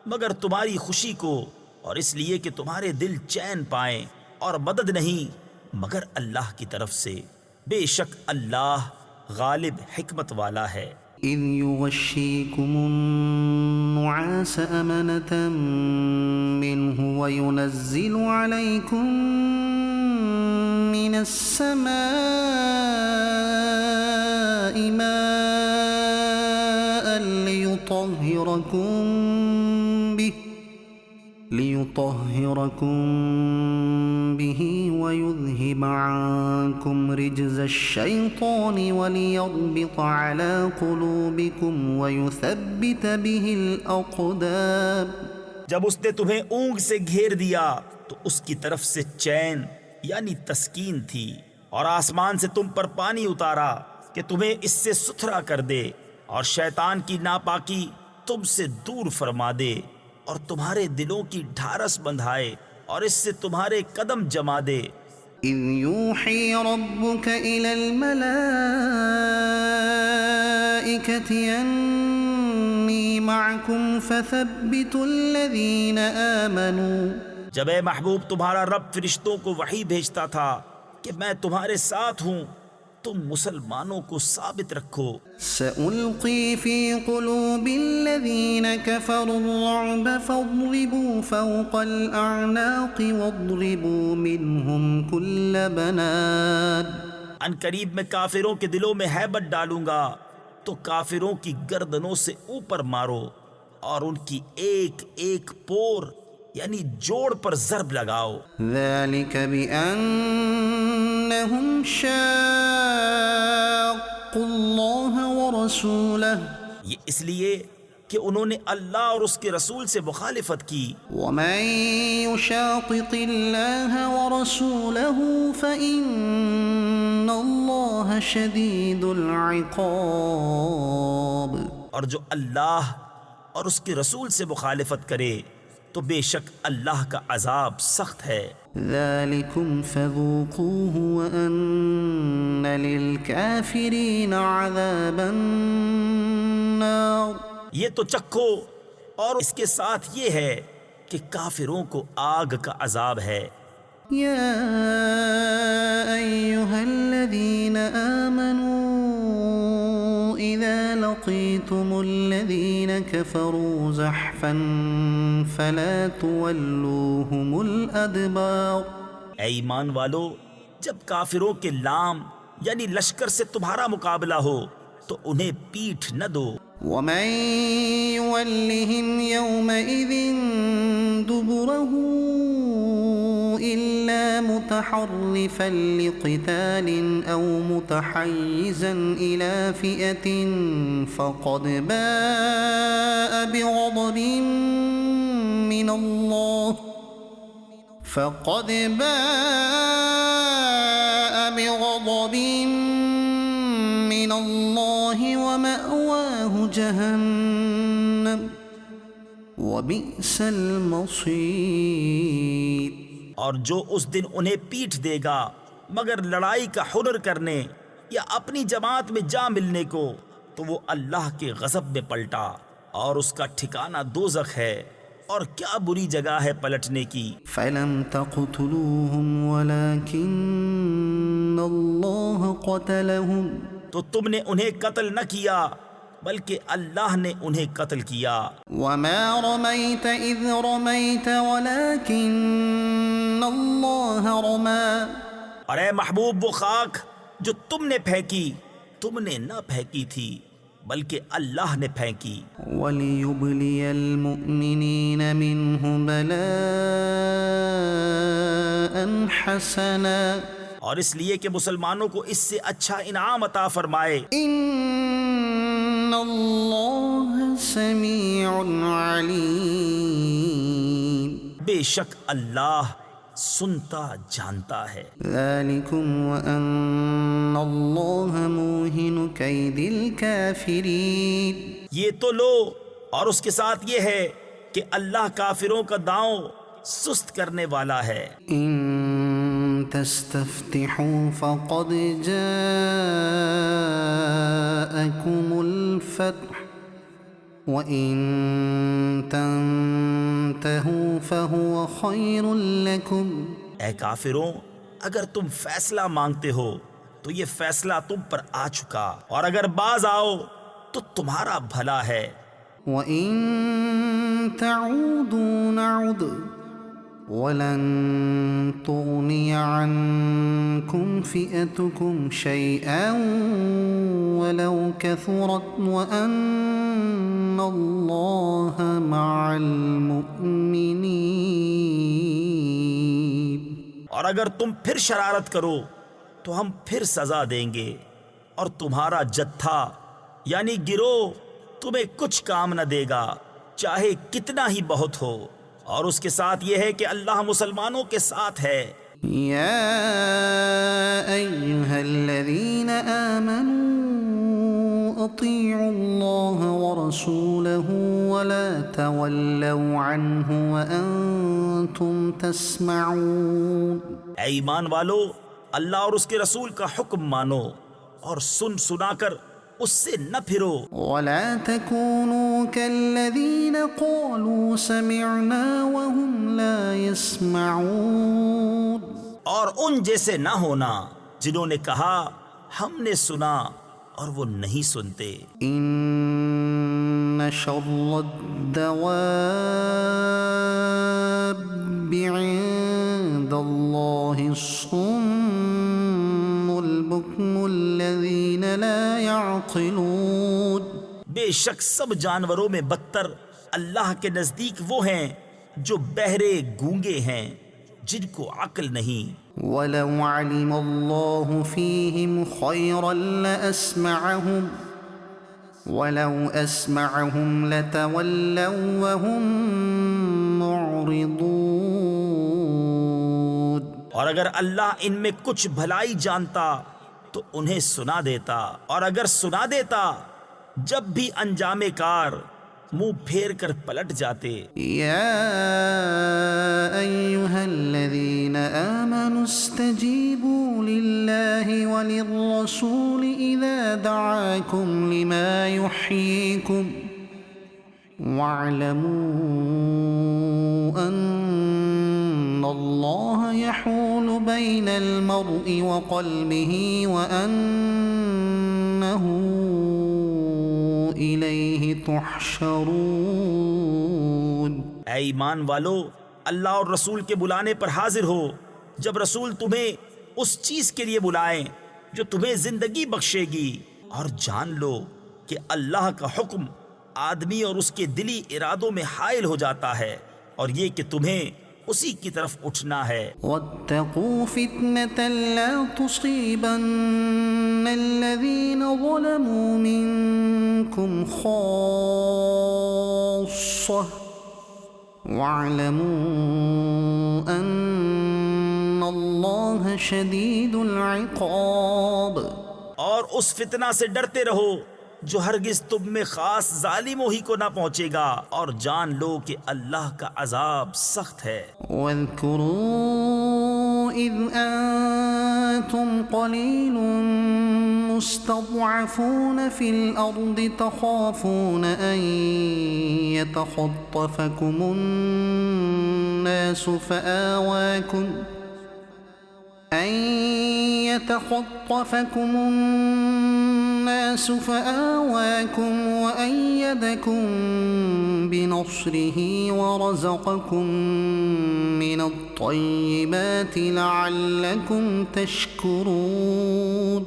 مگر تمہاری خوشی کو، اور اس لیے کہ تمہارے دل چین پائیں، اور مدد نہیں مگر اللہ کی طرف سے، بے شک اللہ غالب حکمت والا ہے۔ إِذْ يُغَشِّيكُمُ النُّعَاسَ أَمَنَةً مِّنْهُ وَيُنَزِّلُ عَلَيْكُم مِّنَ السَّمَاءِ مَاءً لِيُطَهِّرَكُم بِهِ وَيُذْهِبَ عَنكُمْ رِجْزَ الشَّيْطَانِ وَلِيَرْبِطَ عَلَى قُلُوبِكُمْ وَيُثَبِّتَ بِهِ الْأَقْدَامَ۔ جب اس نے تمہیں اونگ سے گھیر دیا تو اس کی طرف سے چین یعنی تسکین تھی، اور آسمان سے تم پر پانی اتارا کہ تمہیں اس سے ستھرا کر دے، اور شیطان کی ناپاکی تم سے دور فرما دے، اور تمہارے دلوں کی ڈھارس بندھائے، اور اس سے تمہارے قدم جما دے۔ إِذْ يُوحِي رَبُّكَ إِلَى الْمَلَائِكَةِ أَنِّي مَعَكُمْ فَثَبِّتُوا الَّذِينَ آمَنُوا۔ جب اے محبوب تمہارا رب فرشتوں کو وحی بھیجتا تھا کہ میں تمہارے ساتھ ہوں، تم مسلمانوں کو ثابت رکھو۔ سَأُلْقِي فِي قُلُوبِ الَّذِينَ كَفَرُوا الرُّعْبَ فَاضْرِبُوا فَوْقَ الْأَعْنَاقِ وَاضْرِبُوا مِنْهُمْ كُلَّ بَنَانٍ۔ ان قریب میں کافروں کے دلوں میں ہیبت ڈالوں گا، تو کافروں کی گردنوں سے اوپر مارو، اور ان کی ایک ایک پور یعنی جوڑ پر ضرب لگاؤ۔ ذَلِكَ بِأَنَّهُمْ شَاقُّوا اللَّهَ وَرَسُولَهُ، یہ اس لیے کہ انہوں نے اللہ اور اس کے رسول سے مخالفت کی۔ وَمَن يُشَاقِقِ اللَّهَ وَرَسُولَهُ فَإِنَّ اللَّهَ شَدِيدُ الْعِقَابِ۔ اور جو اللہ اور اس کے رسول سے مخالفت کرے تو بے شک اللہ کا عذاب سخت ہے۔ ذَلِكُمْ فَذُوقُوهُ وَأَنَّ لِلْكَافِرِينَ عَذَابَ النَّارِ۔ یہ تو چکھو، اور اس کے ساتھ یہ ہے کہ کافروں کو آگ کا عذاب ہے۔ يَا أَيُّهَا الَّذِينَ آمَنُوا إِذَا لَقِيتُمُ الَّذِينَ كَفَرُوا زَحْفًا فَلَا تُوَلُّوهُمُ الْأَدْبَارَ۔ اے ایمان والو، جب کافروں کے لام یعنی لشکر سے تمہارا مقابلہ ہو تو انہیں پیٹھ نہ دو۔ ومن يولهم يومئذ دبره إلا متحرفا لقتال أو متحيزا إلى فئة فقد باء بغضب من الله ومأواه جهنم وبئس المصير۔ اور جو اس دن انہیں پیٹھ دے گا مگر لڑائی کا ہنر کرنے یا اپنی جماعت میں جا ملنے کو، تو وہ اللہ کے غضب میں پلٹا اور اس کا ٹھکانہ دوزخ ہے، اور کیا بری جگہ ہے پلٹنے کی۔ فلم تقتلوهم ولكن الله قتلهم، تو تم نے انہیں قتل نہ کیا بلکہ اللہ نے انہیں قتل کیا۔ وما رميت إذ رميت ولكن الله رمى، اور اے محبوب وہ خاک جو تم نے پھینکی، تم نے نہ پھینکی تھی بلکہ اللہ نے پھینکی۔ وليبلي المؤمنين منه بلاء حسنا، اور اس لیے کہ مسلمانوں کو اس سے اچھا انعام عطا فرمائے۔ ان اللہ سمیع علیم، بے شک اللہ سنتا جانتا ہے۔ ذالکم وان اللہ موہن کید الکافرین، یہ تو لو، اور اس کے ساتھ یہ ہے کہ اللہ کافروں کا داؤں سست کرنے والا ہے۔ ان تستفتحوا فقد جاءکم الفتح وَإِن تَنْتَهُوا فَهُوَ خَيْرٌ لَكُمْ، اے کافروں اگر تم فیصلہ مانگتے ہو تو یہ فیصلہ تم پر آ چکا، اور اگر باز آؤ تو تمہارا بھلا ہے۔ وَإِن تَعُودُوا نَعُدْ وَلَن تُغْنِيَ عَنكُمْ فِئَتُكُمْ شَيْئًا وَلَوْ كَثُرَتْ وَأَنَّ اللَّهَ مَعَ الْمُؤْمِنِينَ۔ اور اگر تم پھر شرارت کرو تو ہم پھر سزا دیں گے، اور تمہارا جتھا یعنی گروہ تمہیں کچھ کام نہ دے گا چاہے کتنا ہی بہت ہو، اور اس کے ساتھ یہ ہے کہ اللہ مسلمانوں کے ساتھ ہے۔ یا ایہا الذین آمنوا اطیعوا اللہ ورسولہ ولا تولوا عنہ وانتم تسمعون۔ اے ایمان والو، اللہ اور اس کے رسول کا حکم مانو اور سن سنا کر اس سے نہ پھرو۔ ولا تكونوا كالذين قالوا سمعنا وهم لا يسمعون، اور ان جیسے نہ ہونا جنہوں نے کہا ہم نے سنا اور وہ نہیں سنتے۔ ان شر الدواب عند الله الصم البكم الذين لا يعقلون، بے شک سب جانوروں میں بدتر اللہ کے نزدیک وہ ہیں جو بہرے گونگے ہیں جن کو عقل نہیں۔ ولو علم الله فيهم خيرا لأسمعهم ولو أسمعهم لتولوا وهم معرضون، اور اگر اللہ ان میں کچھ بھلائی جانتا تو انہیں سنا دیتا، اور اگر سنا دیتا جب بھی انجام کار منہ پھیر کر پلٹ جاتے۔ یا ایہا الذین آمنوا استجیبوا للہ وللرسول اذا دعاکم لما یحییکم واعلموا ان اللہ یحول بین المرء وقلبه وانہ الیہ تحشرون۔ اے ایمان والو، اللہ اور رسول کے بلانے پر حاضر ہو جب رسول تمہیں اس چیز کے لیے بلائیں جو تمہیں زندگی بخشے گی، اور جان لو کہ اللہ کا حکم آدمی اور اس کے دلی ارادوں میں حائل ہو جاتا ہے، اور یہ کہ تمہیں اسی کی طرف اٹھنا ہے۔ واتقوا فتنة لا تصيبن الذين ظلموا منكم خاصة واعلموا أن الله شديد العقاب۔ اور اس فتنہ سے ڈرتے رہو جو ہرگز تم میں خاص ظالموں ہی کو نہ پہنچے گا، اور جان لو کہ اللہ کا عذاب سخت ہے۔ واذكروا إذ أنتم قليل مستضعفون في الأرض تخافون أن يتخطفكم الناس فآواكم وأيدكم بنصره ورزقكم من الطيبات لعلكم تشكرون۔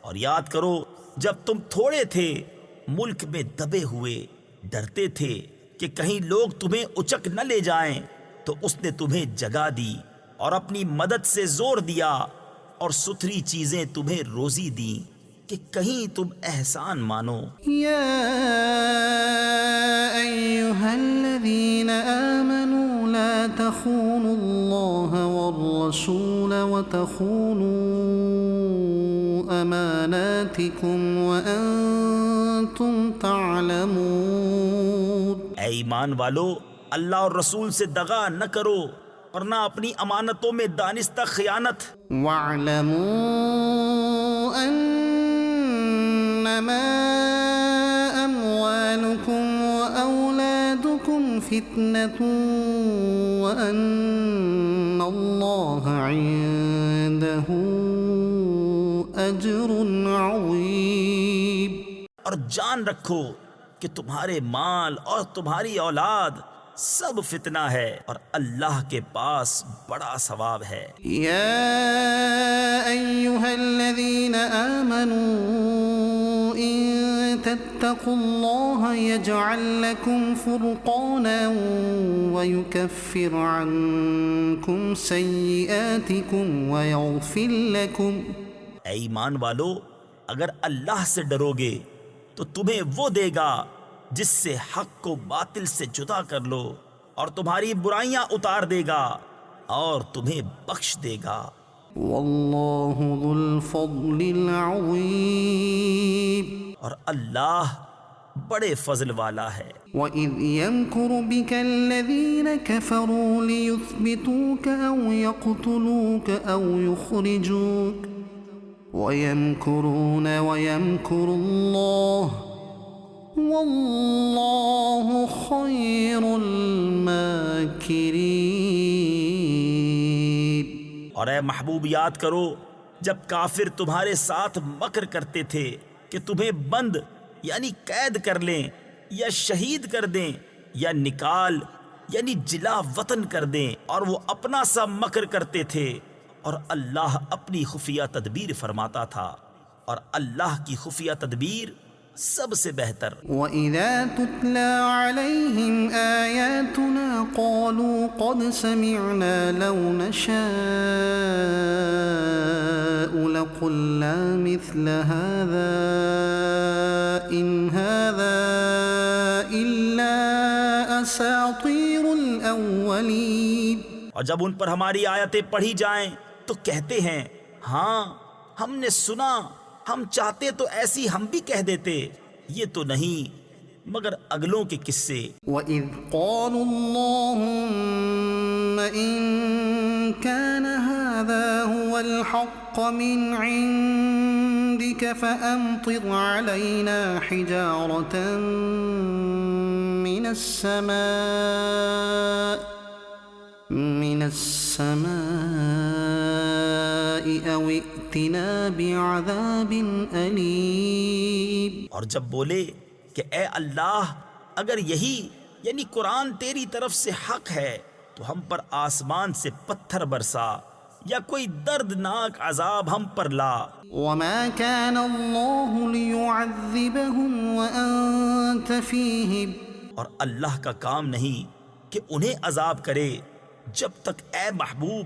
اور یاد کرو جب تم تھوڑے تھے، ملک میں دبے ہوئے، ڈرتے تھے کہ کہیں لوگ تمہیں اچک نہ لے جائیں، تو اس نے تمہیں جگہ دی اور اپنی مدد سے زور دیا، اور ستھری چیزیں تمہیں روزی دیں کہ کہیں تم احسان مانو۔ یا ایہا الذین آمنوا لا تخونوا اللہ والرسول وتخونوا اماناتکم وانتم تعلمون۔ اے ایمان والو، اللہ اور رسول سے دغا نہ کرو، ورنہ اپنی امانتوں میں دانستہ خیانت۔ وَاعْلَمُوا أَنَّمَا أَمْوَالُكُمْ وَأَوْلَادُكُمْ فِتْنَةٌ وَأَنَّ اللَّهَ عِندَهُ أَجْرٌ عَظِيمٌ۔ اور جان رکھو کہ تمہارے مال اور تمہاری اولاد سب فتنہ ہے، اور اللہ کے پاس بڑا ثواب ہے۔ یا ایہا الذین آمنوا ان تتقوا اللہ یجعل لکم فرقانا ویکفر عنکم سیئاتکم ویغفر لکم۔ اے ایمان والو، اگر اللہ سے ڈرو گے تو تمہیں وہ دے گا جس سے حق کو باطل سے جدا کر لو، اور تمہاری برائیاں اتار دے گا اور تمہیں بخش دے گا۔ واللہ ذو الفضل العظیم۔ اور اللہ بڑے فضل والا ہے۔ وَإِذْ يَمْكُرُ بِكَ الَّذِينَ كَفَرُوا لِيُثْبِتُوكَ أَوْ يَقْتُلُوكَ أَوْ يُخْرِجُوكَ وَيَمْكُرُونَ وَيَمْكُرُ اللَّهُ واللہ خیر الماکرین۔ اور اے محبوب، یاد کرو جب کافر تمہارے ساتھ مکر کرتے تھے کہ تمہیں بند یعنی قید کر لیں، یا شہید کر دیں، یا نکال یعنی جلا وطن کر دیں، اور وہ اپنا سا مکر کرتے تھے، اور اللہ اپنی خفیہ تدبیر فرماتا تھا، اور اللہ کی خفیہ تدبیر سب سے بہتر۔ وَإِذَا تُتْلَى عَلَيْهِمْ آيَاتُنَا قَالُوا قَدْ سَمِعْنَا لَوْ نَشَاءُ لَقُلْنَا مِثْلَ هَذَا إِنْ هَذَا إِلَّا أَسَاطِيرُ الْأَوَّلِينَ۔ اور جب ان پر ہماری آیتیں پڑھی جائیں تو کہتے ہیں، ہاں ہم نے سنا، ہم چاہتے تو ایسی ہم بھی کہہ دیتے، یہ تو نہیں مگر اگلوں کے قصے۔ وَإِذْ قَالُوا اللَّهُمَّ إِن كَانَ هَذَا هُوَ الْحَقَّ مِنْ عِنْدِكَ فَأَمْطِرْ عَلَيْنَا حِجَارَةً مِنَ السَّمَاءِ أَوْ ائْتِنَا بِعَذَابٍ أَلِيمٍ۔ اور جب بولے کہ اے اللہ، اگر یہی یعنی قرآن تیری طرف سے حق ہے تو ہم پر آسمان سے پتھر برسا یا کوئی دردناک عذاب ہم پر لا۔ وما كان الله ليعذبهم وأنت فيهم اور اللہ کا کام نہیں کہ انہیں عذاب کرے جب تک اے محبوب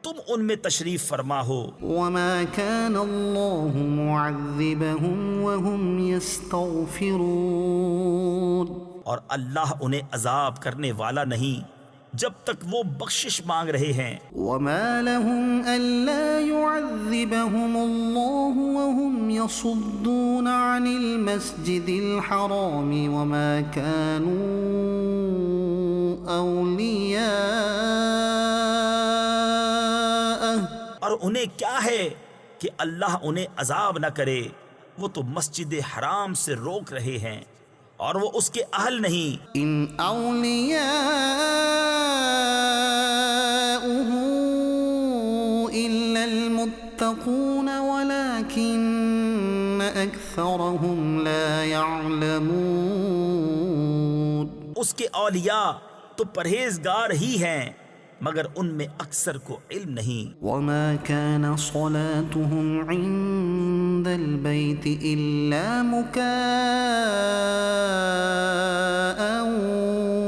تم ان میں تشریف فرما ہو۔ وما كان الله معذبهم وهم يستغفرون اور اللہ انہیں عذاب کرنے والا نہیں جب تک وہ بخشش مانگ رہے ہیں۔ وما لهم ألا يعذبهم الله وهم يصدون عن المسجد الحرام وما كانوا أولياءه اور انہیں کیا ہے کہ اللہ انہیں عذاب نہ کرے، وہ تو مسجد حرام سے روک رہے ہیں اور وہ اس کے اہل نہیں۔ إن أولياؤه إلا المتقون ولكن أكثرهم لا يعلمون اس کے اولیاء تو پرہیزگار ہی ہیں مگر ان میں اکثر کو علم نہیں۔ وما كان صلاتهم عند البيت إلا مكاء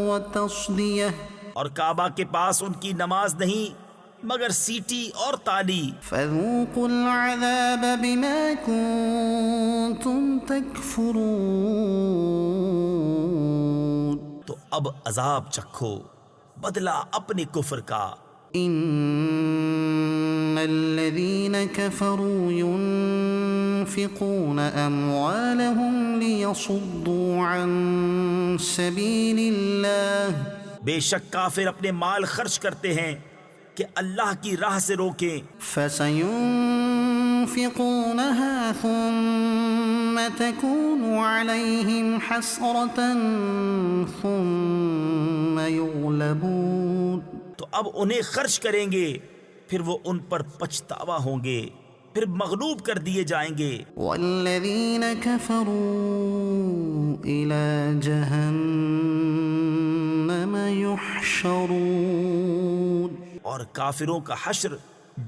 وتصدية اور کعبہ کے پاس ان کی نماز نہیں مگر سیٹی اور تالی۔ فذوقوا العذاب بما كنتم تكفرون تو اب عذاب چکھو بدلہ اپنے کفر کا۔ إن الذين كفروا ينفقون أموالهم ليصدوا عن سبيل الله بے شک کافر اپنے مال خرچ کرتے ہیں کہ اللہ کی راہ سے روکیں، فسينفقونها ثم تكون عليهم حسرة ثم يغلبون تو اب انہیں خرچ کریں گے پھر وہ ان پر پچھتاوا ہوں گے، پھر مغلوب کر دیے جائیں گے۔ والذين كفروا إلى جهنم يحشرون اور کافروں کا حشر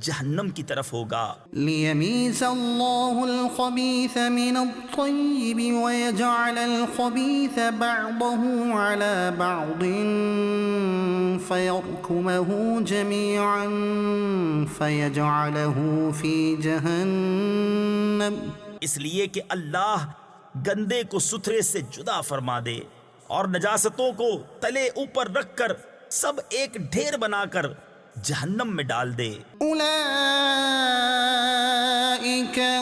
جہنم کی طرف ہوگا۔ ليميز الله الخبيث من الطيب ويجعل الخبيث بعضه على بعض فيركمه جميعا فيجعله في جهنم اس لیے کہ اللہ گندے کو ستھرے سے جدا فرما دے اور نجاستوں کو تلے اوپر رکھ کر سب ایک ڈھیر بنا کر جہنم میں ڈال دے۔ أولئك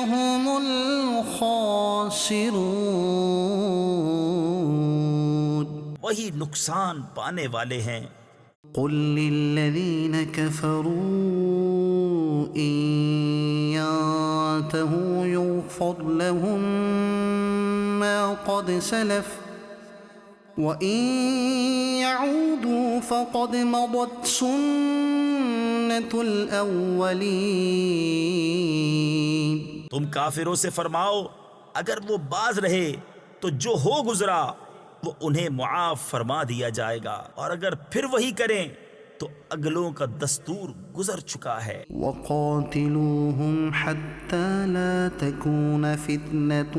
هم الخاسرون وہی نقصان پانے والے ہیں۔ قل للذين كفروا إن ينتهوا يغفر لهم ما قد سلف وَإِن يَعُودُوا فَقَدْ مَضَتْ سُنَّةُ الْأَوَّلِينَ تم کافروں سے فرماؤ اگر وہ باز رہے تو جو ہو گزرا وہ انہیں معاف فرما دیا جائے گا، اور اگر پھر وہی کریں تو اگلوں کا دستور گزر چکا ہے۔ وَقَاتِلُوهُمْ حَتَّى لَا تَكُونَ فِتْنَةٌ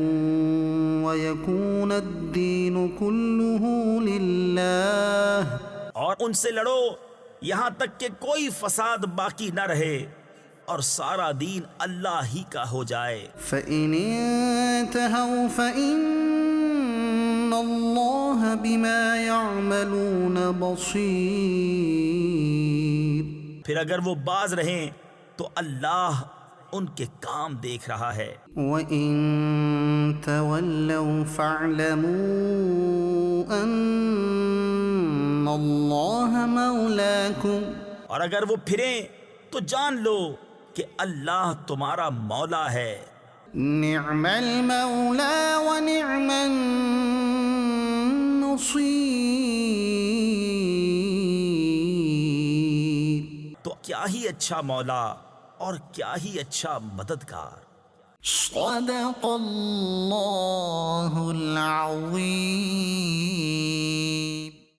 وَيَكُونَ الدِّينُ كُلُّهُ لِلَّهِ اور ان سے لڑو یہاں تک کہ کوئی فساد باقی نہ رہے اور سارا دین اللہ ہی کا ہو جائے۔ فَإِنِ انْتَهَوْا فَإِنَّ اللَّهَ بِمَا يَعْمَلُونَ بَصِيرٌ پھر اگر وہ باز رہیں تو اللہ ان کے کام دیکھ رہا ہے۔ وَإِن تَوَلَّوْا فَاعْلَمُوا أَنَّ اللَّهَ مَوْلَاكُمْ اور اگر وہ پھریں تو جان لو کہ اللہ تمہارا مولا ہے۔ نعم المولا ونعم النصير تو کیا ہی اچھا مولا اور کیا ہی اچھا مددگار۔ صدق اللہ العظیم۔